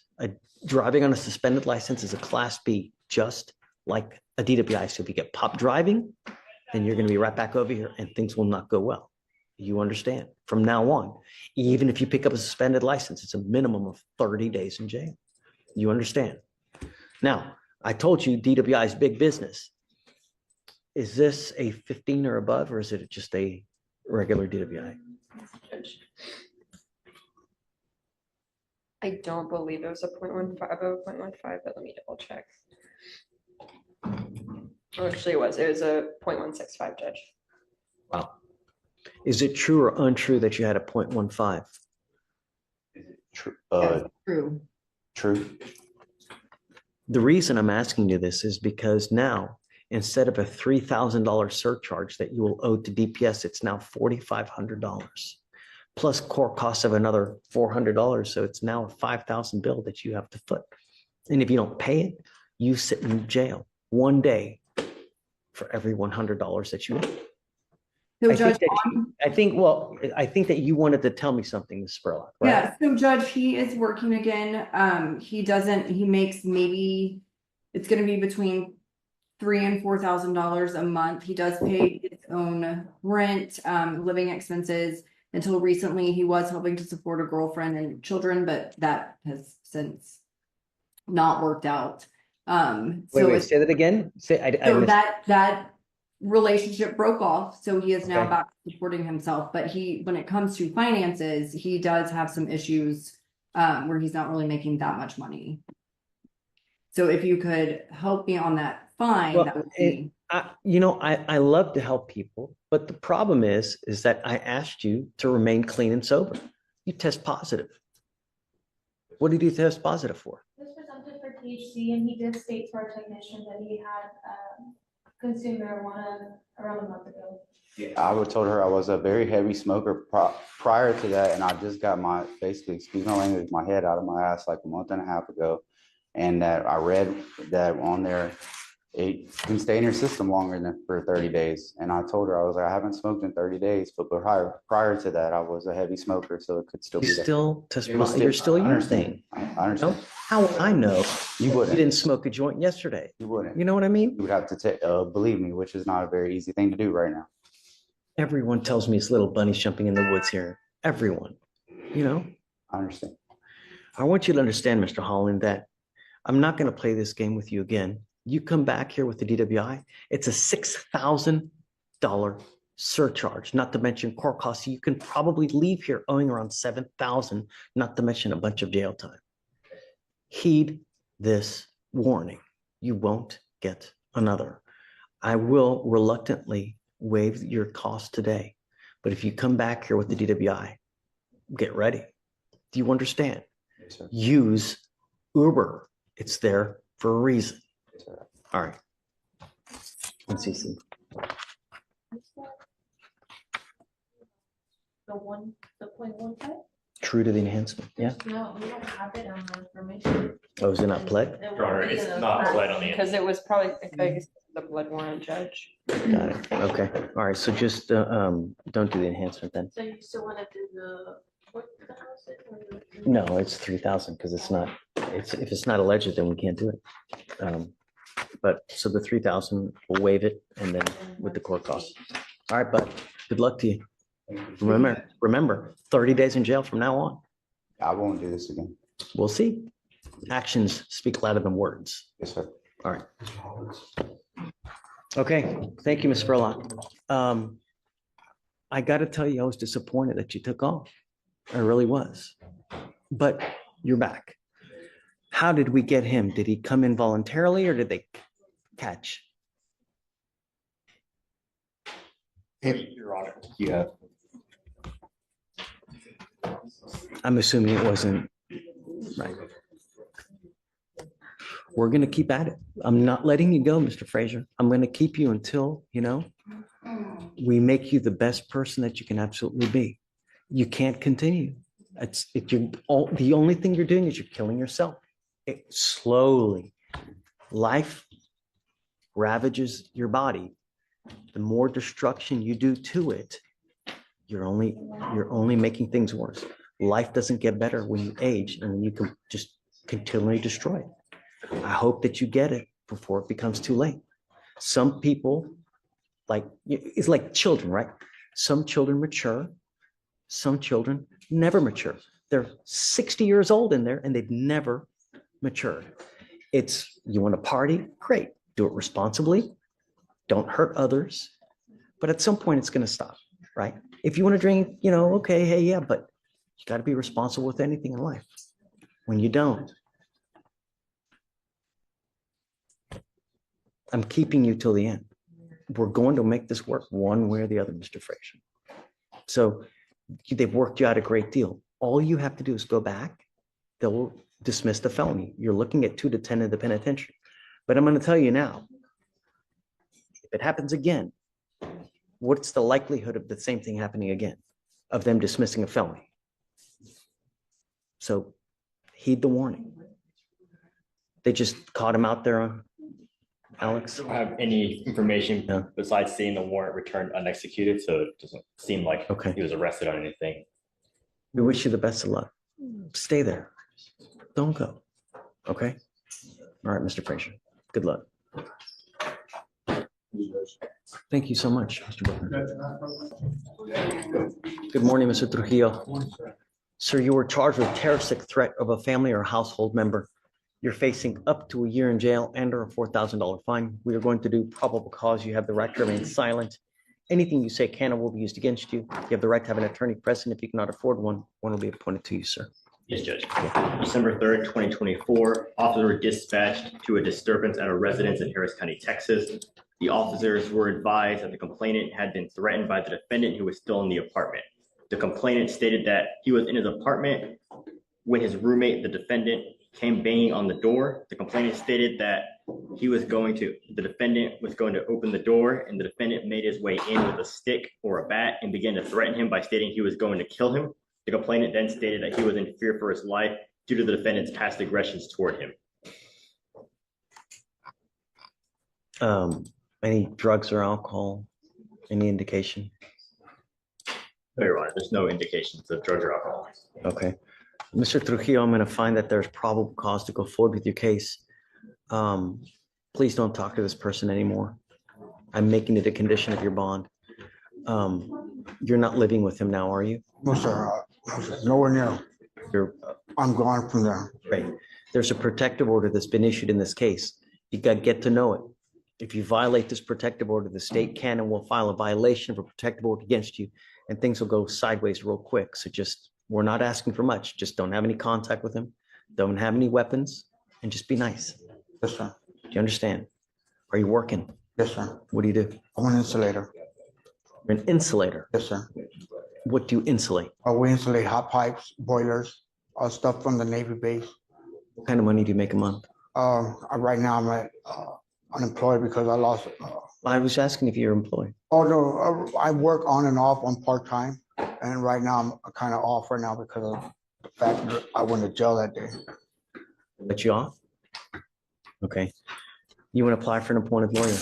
Driving on a suspended license is a Class B, just like a DWI. So if you get popped driving, then you're going to be right back over here and things will not go well. You understand? From now on, even if you pick up a suspended license, it's a minimum of 30 days in jail. You understand? Now, I told you DWI is big business. Is this a 15 or above, or is it just a regular DWI? I don't believe it was a 0.15 above 0.15, but let me double check. Actually, it was a 0.165, Judge. Wow. Is it true or untrue that you had a 0.15? True. True. True. The reason I'm asking you this is because now, instead of a $3,000 surcharge that you will owe to DPS, it's now $4,500 plus court costs of another $400. So it's now a $5,000 bill that you have to foot. And if you don't pay it, you sit in jail 1 day for every $100 that you owe. So I Judge, think that you wanted to tell me something, Ms. Spurlock, right? yeah, so Judge, he is working again. He makes maybe, it's gonna be between $3,000 and $4,000 a month. He does pay his own rent, living expenses. Until recently, he was helping to support a girlfriend and children, but that has since not worked out. Wait, say that again. So that relationship broke off, so he is now back supporting himself. But when it comes to finances, he does have some issues where he's not really making that much money. So if you could help me on that fine, that would be. I love to help people, but the problem is that I asked you to remain clean and sober. You test positive. What did you test positive for? This was presented for THC, and he did state to our technician that he had consumed marijuana around a month ago. I would told her I was a very heavy smoker prior to that, and I just got basically, excuse my language, my head out of my ass like a month and a half ago, and that I read that on there it can stay in your system longer than for 30 days. And I told her, I was like, I haven't smoked in 30 days, but prior to that, I was a heavy smoker, so it could still be there. You're still using. I understand. How would I know you didn't smoke a joint yesterday? You wouldn't. You know what I mean? You would have to believe me, which is not a very easy thing to do right now. Everyone tells me it's little bunnies jumping in the woods here. Everyone, I understand. I want you to understand, Mr. Holland, that I'm not going to play this game with you again. You come back here with the DWI, it's a $6,000 surcharge, not to mention court costs. You can probably leave here owing around $7,000, not to mention a bunch of jail time. Heed this warning. You won't get another. I will reluctantly waive your cost today, but if you come back here with the DWI, get ready. Do you understand? Yes, sir. Use Uber. It's there for a reason. All right. Let's see. The 0.15? True to the enhancement. Yeah. No, we don't have it on the information. Oh, is it not pled? It's not pled on the. Because it was probably, I guess, the blood warrant, Judge. Got it. Okay. All right. So just don't do the enhancement then. So you still want to do the, what deposit? No, it's 3,000 because it's not. If it's not alleged, then we can't do it. But so the 3,000, we'll waive it, and then with the court costs. All right, bud. Good luck to you. Remember, 30 days in jail from now on. I won't do this again. We'll see. Actions speak louder than words. Yes, sir. All right. Okay. Thank you, Ms. Spurlock. I got to tell you, I was disappointed that you took off. I really was. But you're back. How did we get him? Did he come in voluntarily or did they catch? Your Honor. Yeah. I'm assuming it wasn't right. We're going to keep at it. I'm not letting you go, Mr. Frazier. I'm going to keep you until, we make you the best person that you can absolutely be. You can't continue. The only thing you're doing is you're killing yourself. Slowly, life ravages your body. The more destruction you do to it, you're only making things worse. Life doesn't get better when you age, and you can just continually destroy it. I hope that you get it before it becomes too late. Some people, it's like children, right? Some children mature, some children never mature. They're 60 years old in there, and they've never matured. It's, you want to party? Great. Do it responsibly. Don't hurt others. But at some point, it's going to stop, right? If you want to drink, okay, hey, yeah, but you got to be responsible with anything in life. When you don't, I'm keeping you till the end. We're going to make this work one way or the other, Mr. Fleischer. So they've worked you out a great deal. All you have to do is go back. They'll dismiss the felony. You're looking at 2 to 10 in the penitentiary. But I'm going to tell you now, if it happens again, what's the likelihood of the same thing happening again, of them dismissing a felony? So heed the warning. They just caught him out there, Alex? I don't have any information besides seeing the warrant returned unexecuted, so it doesn't seem like he was arrested on anything. We wish you the best of luck. Stay there. Don't go. Okay? All right, Mr. Fleischer. Good luck. Thank you so much, Mr. Booker. Good morning, Mr. Trujillo. Sir, you were charged with terroristic threat of a family or household member. You're facing up to a year in jail and or a $4,000 fine. We are going to do probable cause. You have the right to remain silent. Anything you say can or will be used against you. You have the right to have an attorney present. If you cannot afford one, one will be appointed to you, sir. Yes, Judge. December 3rd, 2024, officers were dispatched to a disturbance at a residence in Harris County, Texas. The officers were advised that the complainant had been threatened by the defendant who was still in the apartment. The complainant stated that he was in his apartment when his roommate, the defendant, came banging on the door. The complainant stated that the defendant was going to open the door, and the defendant made his way in with a stick or a bat and began to threaten him by stating he was going to kill him. The complainant then stated that he was in fear for his life due to the defendant's past aggressions toward him. Any drugs or alcohol? Any indication? No, Your Honor, there's no indications of drugs or alcohol. Okay. Mr. Trujillo, I'm going to find that there's probable cause to go forward with your case. Please don't talk to this person anymore. I'm making it a condition of your bond. You're not living with him now, are you? No, sir. Nowhere near. I'm gone from there. Right. There's a protective order that's been issued in this case. You got to get to know it. If you violate this protective order, the state can and will file a violation of a protective order against you, and things will go sideways real quick. So we're not asking for much. Just don't have any contact with him. Don't have any weapons, and just be nice. Yes, sir. Do you understand? Are you working? Yes, sir. What do you do? I'm an insulator. You're an insulator? Yes, sir. What do you insulate? We insulate hot pipes, boilers, stuff from the Navy base. What kind of money do you make a month? Right now I'm unemployed because I lost. I was asking if you're employed. Oh, no, I work on and off on part-time. And right now I'm kind of off right now because of the fact that I went to jail that day. Let you off? Okay. You want to apply for an appointed lawyer?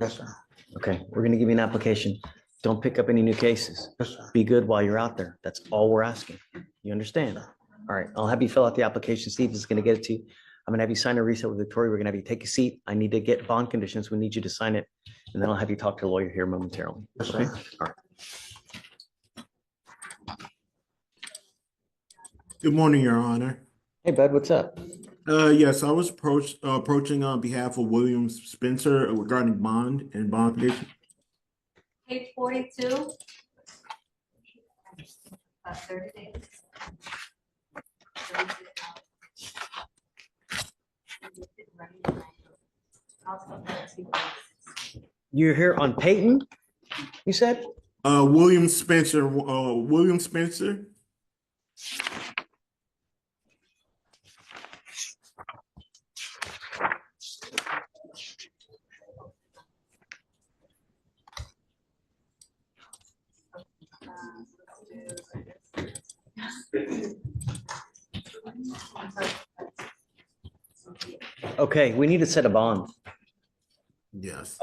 Yes, sir. Okay, we're going to give you an application. Don't pick up any new cases. Yes, sir. Be good while you're out there. That's all we're asking. You understand? All right, I'll have you fill out the application. Steve is going to get it to you. I'm going to have you sign a reset with Victoria. We're going to have you take a seat. I need to get bond conditions. We need you to sign it. And then I'll have you talk to a lawyer here momentarily. Yes, okay? sir. All right. Good morning, Your Honor. Hey, bud, what's up? Yes, I was approaching on behalf of William Spencer regarding bond and bond condition. Page 42. 30 days. You're here on Peyton, you said? William Spencer. William Spencer. Okay, we need to set a bond. Yes.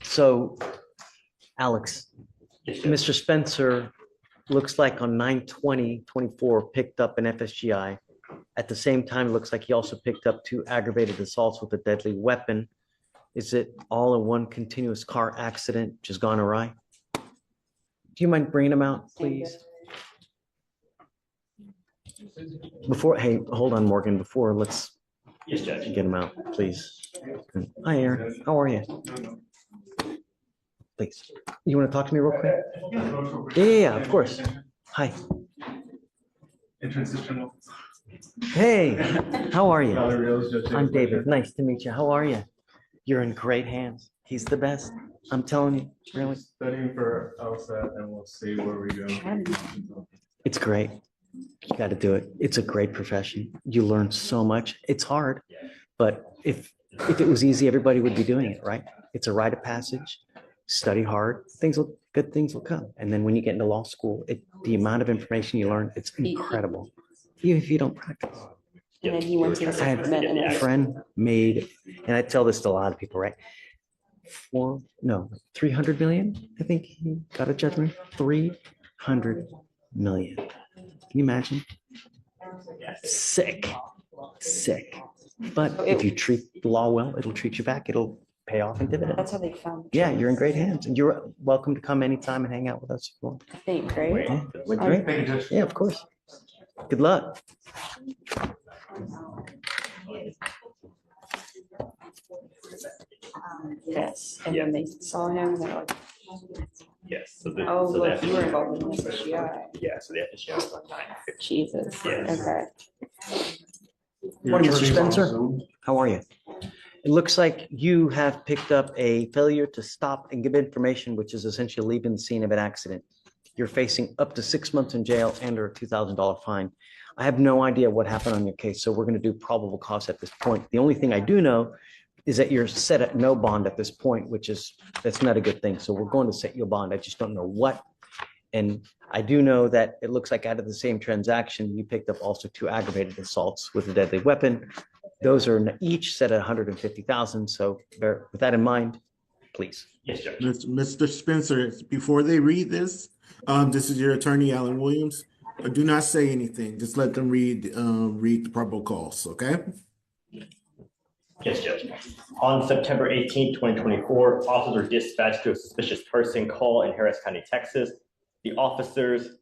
So, Alex, Mr. Spencer looks like on 9/20/24 picked up an FSGI. At the same time, it looks like he also picked up 2 aggravated assaults with a deadly weapon. Is it all in one continuous car accident just gone awry? Do you mind bringing him out, please? Before, hey, hold on, Morgan, let's Yes, Judge. get him out, please. Hi, Aaron. How are you? Please. You want to talk to me real quick? Yeah, of course. Hi. Hey, how are you? I'm David. Nice to meet you. How are you? You're in great hands. He's the best. I'm telling you, really. Studying for LSAT and we'll see where we go. It's great. You got to do it. It's a great profession. You learn so much. It's hard, but if it was easy, everybody would be doing it, right? It's a rite of passage. Study hard. Good things will come. And then when you get into law school, the amount of information you learn, it's incredible. Even if you don't practice. And then he went to the I had supplement and a then. friend made, and I tell this to a lot of people, right? 300 million. I think he got a judgment. 300 million. Can you imagine? Sick. But if you treat the law well, it'll treat you back. It'll pay off in dividends. That's how they found. Yeah, you're in great hands, and you're welcome to come anytime and hang out with us if you want. I think, right? Yeah, great. Yeah, of course. Good luck. Yes, and then they saw him, they're like, Yes. So oh, so look, the you were FSGI involved in this FSGI. Yeah, so the FSGI was on 9:50. Jesus, Yes. okay. Morning, Mr. Spencer. How are you? It looks like you have picked up a failure to stop and give information, which is essentially leaving the scene of an accident. You're facing up to 6 months in jail and or a $2,000 fine. I have no idea what happened on your case, so we're going to do probable cause at this point. The only thing I do know is that you're set at no bond at this point, that's not a good thing. So we're going to set you a bond. I just don't know what. And I do know that it looks like out of the same transaction, you picked up also 2 aggravated assaults with a deadly weapon. Those are each set at 150,000. So with that in mind, please. Yes, Judge. Mr. Spencer, before they read this, this is your attorney, Alan Williams. Do not say anything. Just let them read the probable cause, okay? Yes, Judge. On September 18, 2024, officers were dispatched to a suspicious person call in Harris County, Texas. The officers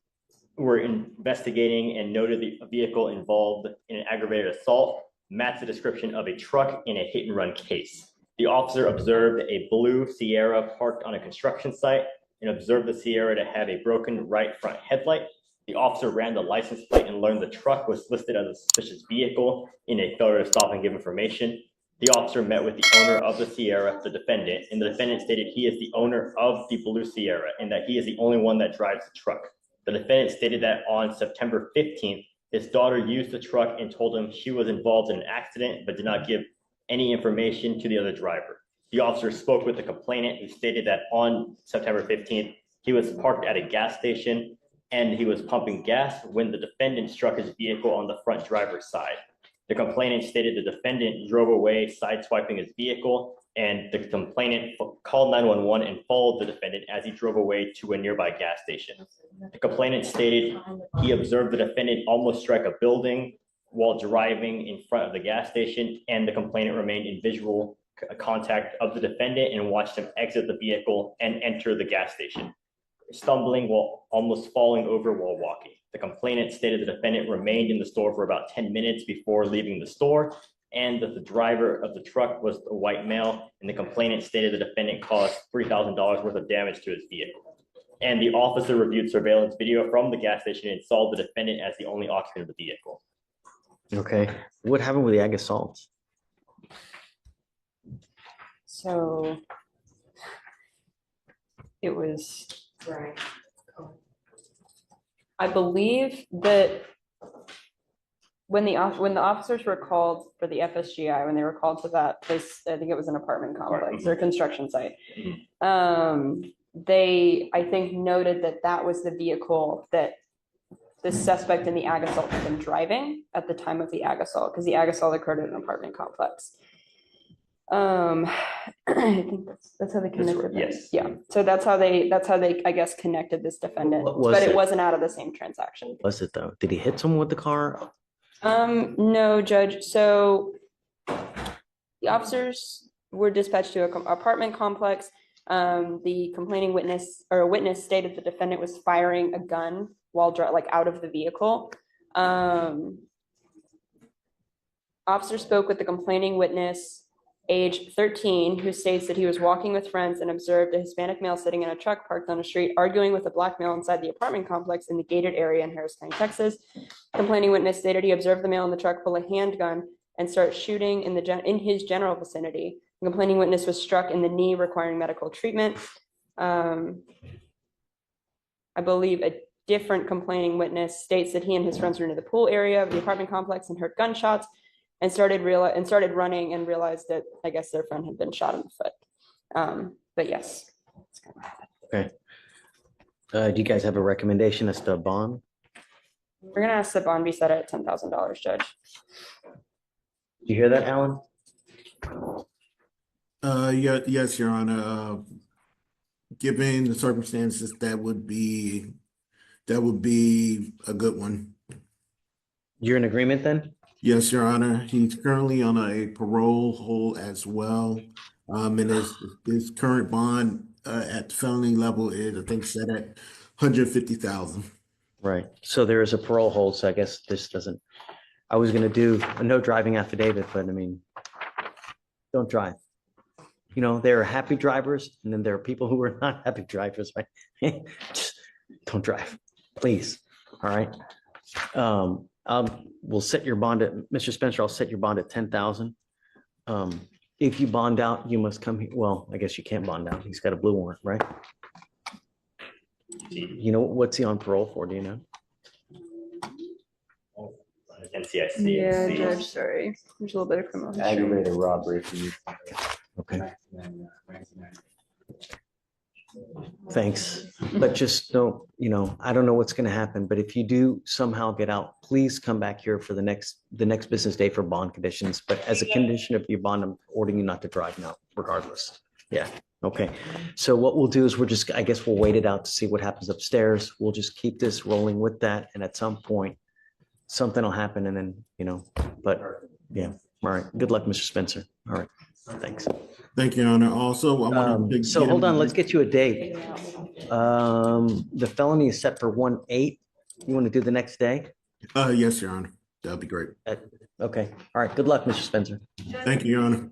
were investigating and noted the vehicle involved in an aggravated assault matched the description of a truck in a hit and run case. The officer observed a blue Sierra parked on a construction site and observed the Sierra to have a broken right front headlight. The officer ran the license plate and learned the truck was listed as a suspicious vehicle in a failure to stop and give information. The officer met with the owner of the Sierra, the defendant, and the defendant stated he is the owner of the blue Sierra and that he is the only one that drives the truck. The defendant stated that on September 15th, his daughter used the truck and told him she was involved in an accident, but did not give any information to the other driver. The officer spoke with the complainant who stated that on September 15th, he was parked at a gas station and he was pumping gas when the defendant struck his vehicle on the front driver's side. The complainant stated the defendant drove away, sideswiping his vehicle, and the complainant called 911 and followed the defendant as he drove away to a nearby gas station. The complainant stated he observed the defendant almost strike a building while driving in front of the gas station, and the complainant remained in visual contact of the defendant and watched him exit the vehicle and enter the gas station, stumbling while almost falling over while walking. The complainant stated the defendant remained in the store for about 10 minutes before leaving the store, and that the driver of the truck was a white male, and the complainant stated the defendant caused $3,000 worth of damage to his vehicle. And the officer reviewed surveillance video from the gas station and saw the defendant as the only occupant of the vehicle. Okay. What happened with the ag assaults? So it was, right. I believe that when the officers were called for the FSGI, when they were called to that place, I think it was an apartment complex or construction site. They, I think, noted that that was the vehicle that the suspect in the ag assault had been driving at the time of the ag assault, because the ag assault occurred at an apartment complex. I think that's how they connected. Yes. Yeah. So that's how they, I guess, connected this defendant, but it wasn't out of the same transaction. Was it though? Did he hit someone with the car? No, Judge. So the officers were dispatched to an apartment complex. The complaining witness or a witness stated the defendant was firing a gun while out of the vehicle. Officer spoke with the complaining witness, age 13, who states that he was walking with friends and observed a Hispanic male sitting in a truck parked on a street arguing with a black male inside the apartment complex in the gated area in Harris County, Texas. Complaining witness stated he observed the male in the truck pull a handgun and start shooting in his general vicinity. The complaining witness was struck in the knee, requiring medical treatment. I believe a different complaining witness states that he and his friends were near the pool area of the apartment complex and heard gunshots and started running and realized that I guess their friend had been shot in the foot. But yes. Okay. Do you guys have a recommendation as to a bond? We're gonna ask the bond be set at $10,000, Judge. Do you hear that, Alan? Yeah, yes, Your Honor. Given the circumstances, that would be a good one. You're in agreement then? Yes, Your Honor. He's currently on a parole hold as well. And his current bond at the felony level is, I think, set at $150,000. Right. So there is a parole hold. So I guess this doesn't. I was going to do a no driving affidavit, but I mean, don't drive. You know, there are happy drivers, and then there are people who are not happy drivers. Right? Just don't drive, please. All right. We'll set your bond at, Mr. Spencer, I'll set your bond at 10,000. If you bond out, you must come here. Well, I guess you can't bond out. He's got a blue warrant, right? You know, what's he on parole for? Do you know? NCIC. Yeah, Judge, sorry. There's a little bit of criminal history. Aggravated robbery. Okay. Thanks. But just don't, you know, I don't know what's going to happen, but if you do somehow get out, please come back here for the next business day for bond conditions. But as a condition of your bond, I'm ordering you not to drive now, regardless. Yeah. Okay. So what we'll do is I guess we'll wait it out to see what happens upstairs. We'll just keep this rolling with that. And at some point, something will happen and then, you know, but yeah. All right. Good luck, Mr. Spencer. All right. Thanks. Thank you, Your Honor. Also, I want to so hold on, let's get you a date. The felony is set for 1/8. You want to do the next day? Yes, Your Honor. That'd be great. Okay. All right. Good luck, Mr. Spencer. Thank you, Your Honor.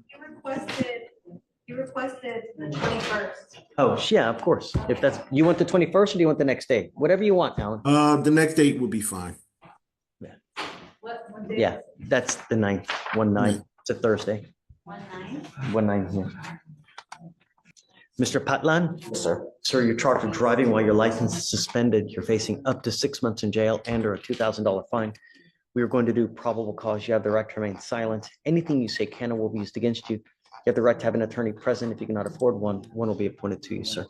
You requested the 21st. Oh, yeah, of course. If that's, you want the 21st or do you want the next day? Whatever you want, Alan. The next date would be fine. What day? Yeah, that's the 9th, 1/9. It's a Thursday. 1/9? 1/9, yeah. Mr. Patlan? Yes, sir. Sir, you're charged with driving while your license is suspended. You're facing up to 6 months in jail and or a $2,000 fine. We are going to do probable cause. You have the right to remain silent. Anything you say can or will be used against you. You have the right to have an attorney present. If you cannot afford one will be appointed to you, sir.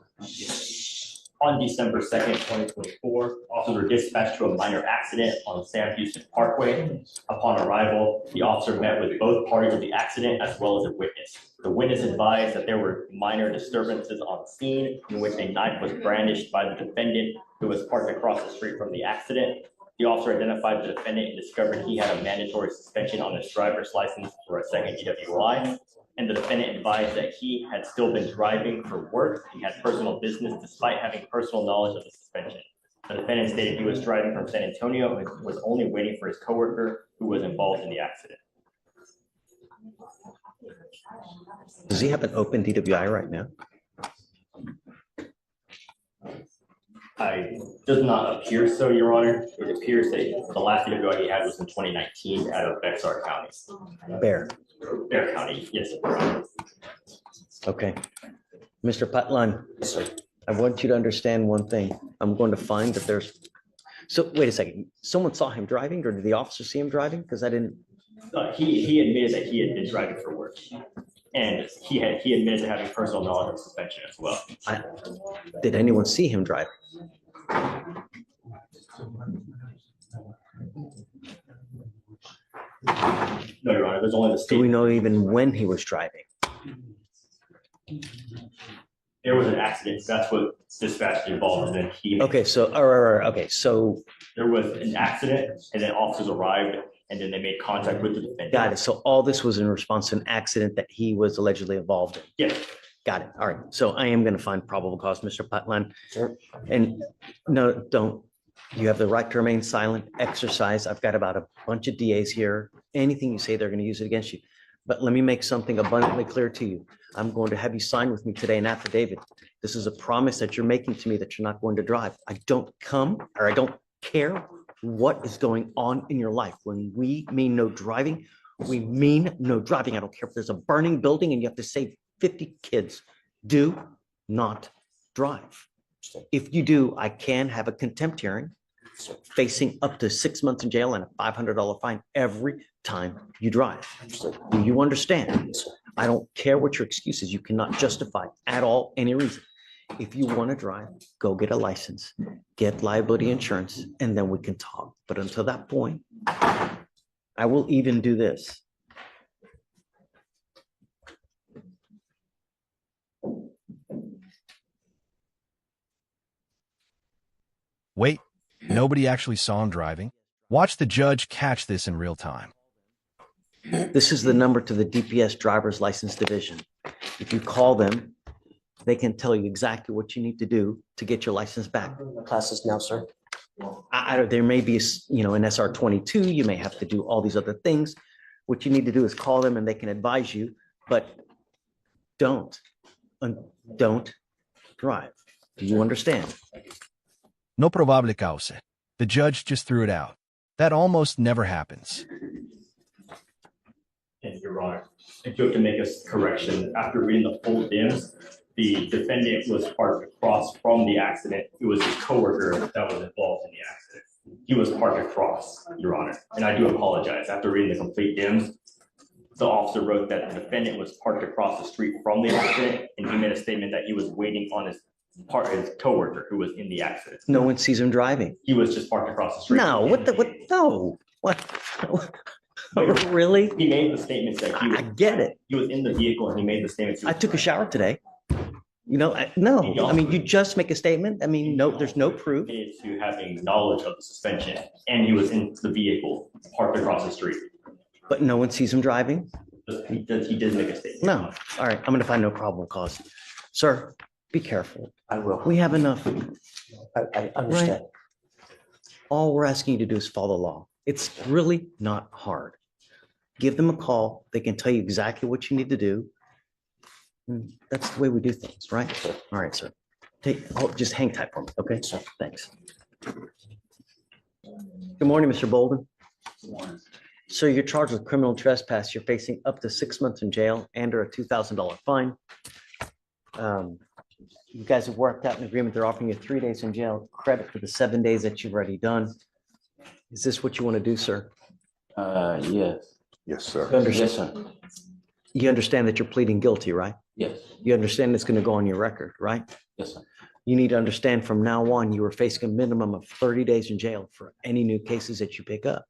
On December 2nd, 2024, officers were dispatched to a minor accident on Sam Houston Parkway. Upon arrival, the officer met with both parties of the accident as well as a witness. The witness advised that there were minor disturbances on scene in which a knife was brandished by the defendant who was parked across the street from the accident. The officer identified the defendant and discovered he had a mandatory suspension on his driver's license for a second DWI. And the defendant advised that he had still been driving for work. He had personal business despite having personal knowledge of the suspension. The defendant stated he was driving from San Antonio and was only waiting for his coworker who was involved in the accident. Does he have an open DWI right now? Does not appear so, Your Honor. It appears that the last DWI he had was in 2019 out of Bexar County. Bear County, yes, Your Honor. Okay. Mr. Patlan, I want you to understand one thing. I'm going to find that there's, so wait a second. Someone saw him driving or did the officer see him driving? Because I didn't. He admitted that he had been driving for work. And he admitted to having personal knowledge of suspension as well. Did anyone see him driving? No, Your Honor, there's only the state. Do we know even when he was driving? There was an accident. That's what dispatch involved in. Okay, so, okay, so. There was an accident and then officers arrived and then they made contact with the defendant. Got it. So all this was in response to an accident that he was allegedly involved in? Yes. Got it. All right. So I am going to find probable cause, Mr. Patlan. Sure. And no, don't. You have the right to remain silent, exercise. I've got about a bunch of DAs here. Anything you say, they're going to use it against you. But let me make something abundantly clear to you. I'm going to have you sign with me today an affidavit. This is a promise that you're making to me that you're not going to drive. I don't care what is going on in your life. When we mean no driving, we mean no driving. I don't care if there's a burning building and you have to save 50 kids. Do not drive. If you do, I can have a contempt hearing facing up to 6 months in jail and a $500 fine every time you drive. Do you understand? I don't care what your excuse is. You cannot justify at all any reason. If you want to drive, go get a license, get liability insurance, and then we can talk. But until that point, I will even do this. Wait, nobody actually saw him driving? Watch the judge catch this in real time. This is the number to the DPS driver's license division. If you call them, they can tell you exactly what you need to do to get your license back. Classes now, sir. There may be, an SR 22. You may have to do all these other things. What you need to do is call them and they can advise you, but don't drive. Do you understand? No probable cause. The judge just threw it out. That almost never happens. And Your Honor, if you have to make a correction, after reading the full DIMS, the defendant was parked across from the accident. It was his coworker that was involved in the accident. He was parked across, Your Honor. And I do apologize. After reading the complete DIMS, the officer wrote that the defendant was parked across the street from the accident, and he made a statement that he was waiting on his coworker who was in the accident. No one sees him driving. He was just parked across the street. No, no. What? Really? He made the statements that I get it. He was in the vehicle and he made the statements. I took a shower today. No. I mean, you just make a statement. I mean, no, there's no proof. To having knowledge of the suspension, and he was in the vehicle parked across the street. But no one sees him driving? He did make a statement. No. All right, I'm going to find no probable cause. Sir, be careful. I will. We have enough. I understand. Right? All we're asking you to do is follow the law. It's really not hard. Give them a call. They can tell you exactly what you need to do. That's the way we do things, right? All right, sir. Just hang tight for me, okay? Sir, thanks. Good morning, Mr. Bolden. Good morning. Sir, you're charged with criminal trespass. You're facing up to 6 months in jail and or a $2,000 fine. You guys have worked out an agreement. They're offering you 3 days in jail, credit for the 7 days that you've already done. Is this what you want to do, sir? Yes. Yes, sir. Yes, sir. You understand that you're pleading guilty, right? Yes. You understand it's going to go on your record, right? Yes, sir. You need to understand from now on, you are facing a minimum of 30 days in jail for any new cases that you pick up.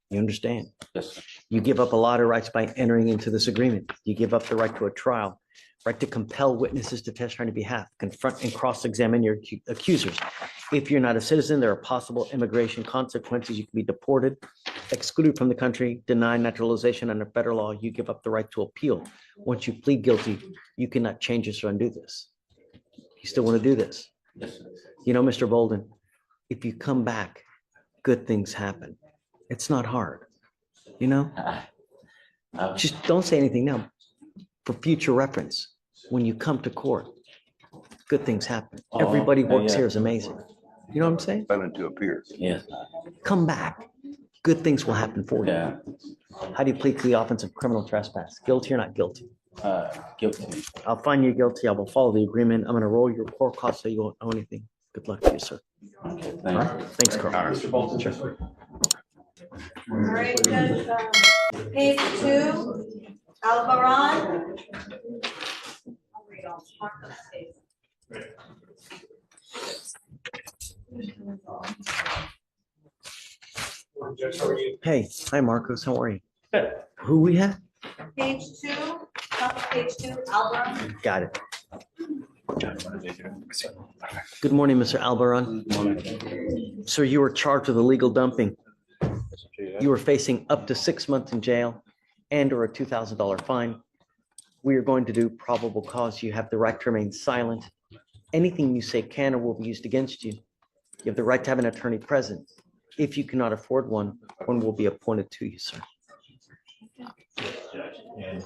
You understand? Yes, sir. You give up a lot of rights by entering into this agreement. You give up the right to a trial, right to compel witnesses to testify on your behalf, confront and cross-examine your accusers. If you're not a citizen, there are possible immigration consequences. You can be deported, excluded from the country, denied naturalization under federal law. You give up the right to appeal. Once you plead guilty, you cannot change this or undo this. You still want to do this? Yes, sir. You know, Mr. Bolden, if you come back, good things happen. It's not hard, you know? Just don't say anything now. For future reference, when you come to court, good things happen. Everybody works here is amazing. You know what I'm saying? Failing to appear. Yes. Come back. Good things will happen for you. Yeah. How do you plead to the offense of criminal trespass? Guilty or not guilty? Guilty. I'll find you guilty. I will follow the agreement. I'm going to roll your court costs so you won't owe anything. Good luck to you, sir. Okay, All thank right. you. Thanks, Carl. Mr. Bolton. Sure. All right, Judge, page 2, Alvaron. Hey, hi, Marcos. How are you? Who we have? Page 2, top of page 2, Alvaron. Got it. Good morning, Mr. Albaron. Sir, you were charged with illegal dumping. You are facing up to 6 months in jail and or a $2,000 fine. We are going to do probable cause. You have the right to remain silent. Anything you say can or will be used against you. You have the right to have an attorney present. If you cannot afford one will be appointed to you, sir. Judge, and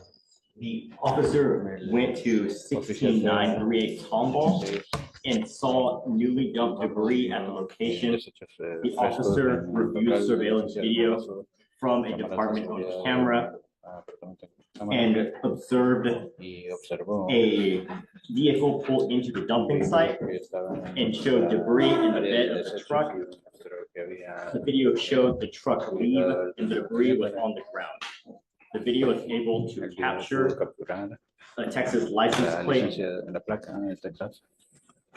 the officer went to 16938 Tomball and saw newly dumped debris at the location. The officer reviewed surveillance video from a department-owned camera and observed a vehicle pull into the dumping site and showed debris in the bed of the truck. The video showed the truck leave and the debris was on the ground. The video was able to capture a Texas license plate,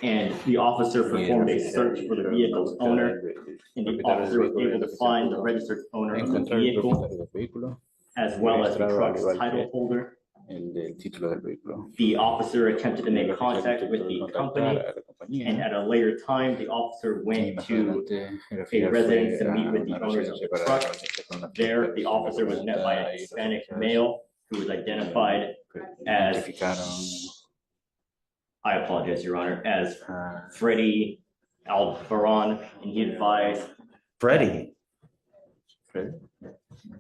and the officer performed a search for the vehicle's owner, and the officer was able to find the registered owner of the vehicle, as well as the truck's title holder. The officer attempted to make contact with the company, and at a later time, the officer went to a residence to meet with the owners of the truck. There, the officer was met by a Hispanic male who was identified as, I apologize, Your Honor, as Freddie Alvaron, and he advised. Freddie?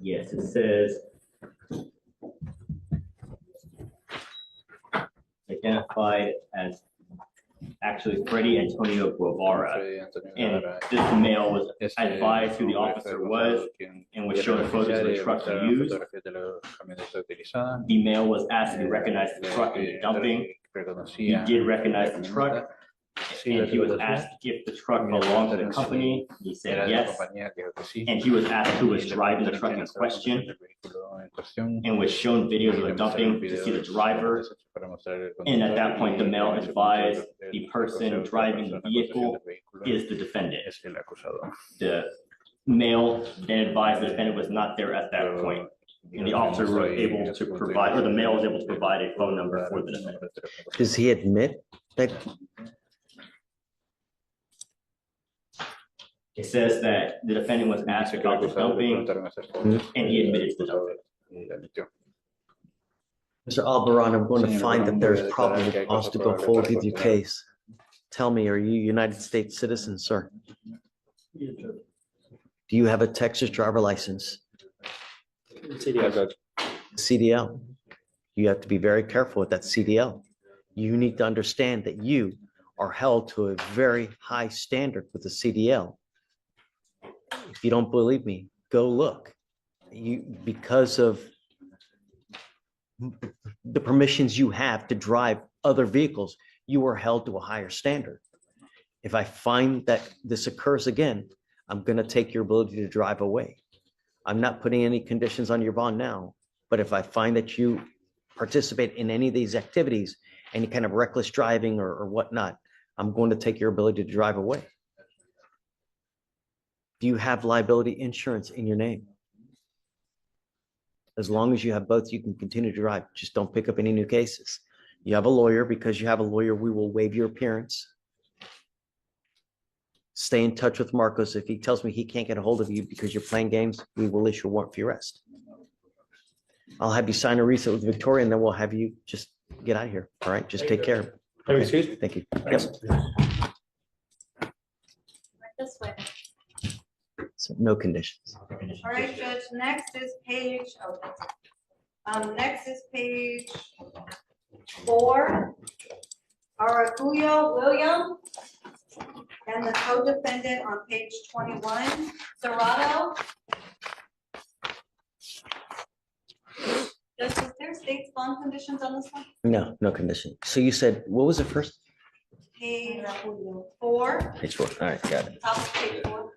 Yes, it says identified as actually Freddie Antonio Guevara. And this male was advised who the officer was and was shown photos of the truck used. The male was asked if he recognized the truck in the dumping. He did recognize the truck. And he was asked if the truck belonged to the company. He said yes. And he was asked who was driving the truck in question and was shown videos of the dumping to see the driver. And at that point, the male advised the person driving the vehicle is the defendant. The male then advised the defendant was not there at that point. And the officer was able to provide, or the male was able to provide a phone number for the defendant. Does he admit that? It says that the defendant was asked about the dumping and he admitted to the dumping. Mr. Alvaron, I'm going to find that there's probable cause to go forward with your case. Tell me, are you a United States citizen, sir? Do you have a Texas driver license? CDL. You have to be very careful with that CDL. You need to understand that you are held to a very high standard with the CDL. If you don't believe me, go look. Because of the permissions you have to drive other vehicles, you are held to a higher standard. If I find that this occurs again, I'm going to take your ability to drive away. I'm not putting any conditions on your bond now, but if I find that you participate in any of these activities, any kind of reckless driving or whatnot, I'm going to take your ability to drive away. Do you have liability insurance in your name? As long as you have both, you can continue to drive. Just don't pick up any new cases. You have a lawyer. Because you have a lawyer, we will waive your appearance. Stay in touch with Marcos. If he tells me he can't get a hold of you because you're playing games, we will issue a warrant for your arrest. I'll have you sign a receipt with Victoria, and then we'll have you just get out of here. All right, just take care. Okay. Thank you. Yes. This way. So no conditions. All right, Judge, next is page 4. Araguyo William and the co-defendant on page 21, Serrato. Judge, is there state's bond conditions on this one? No, no condition. So you said, what was it first? Page 4. Page 4. All right, got it. Top of page 4.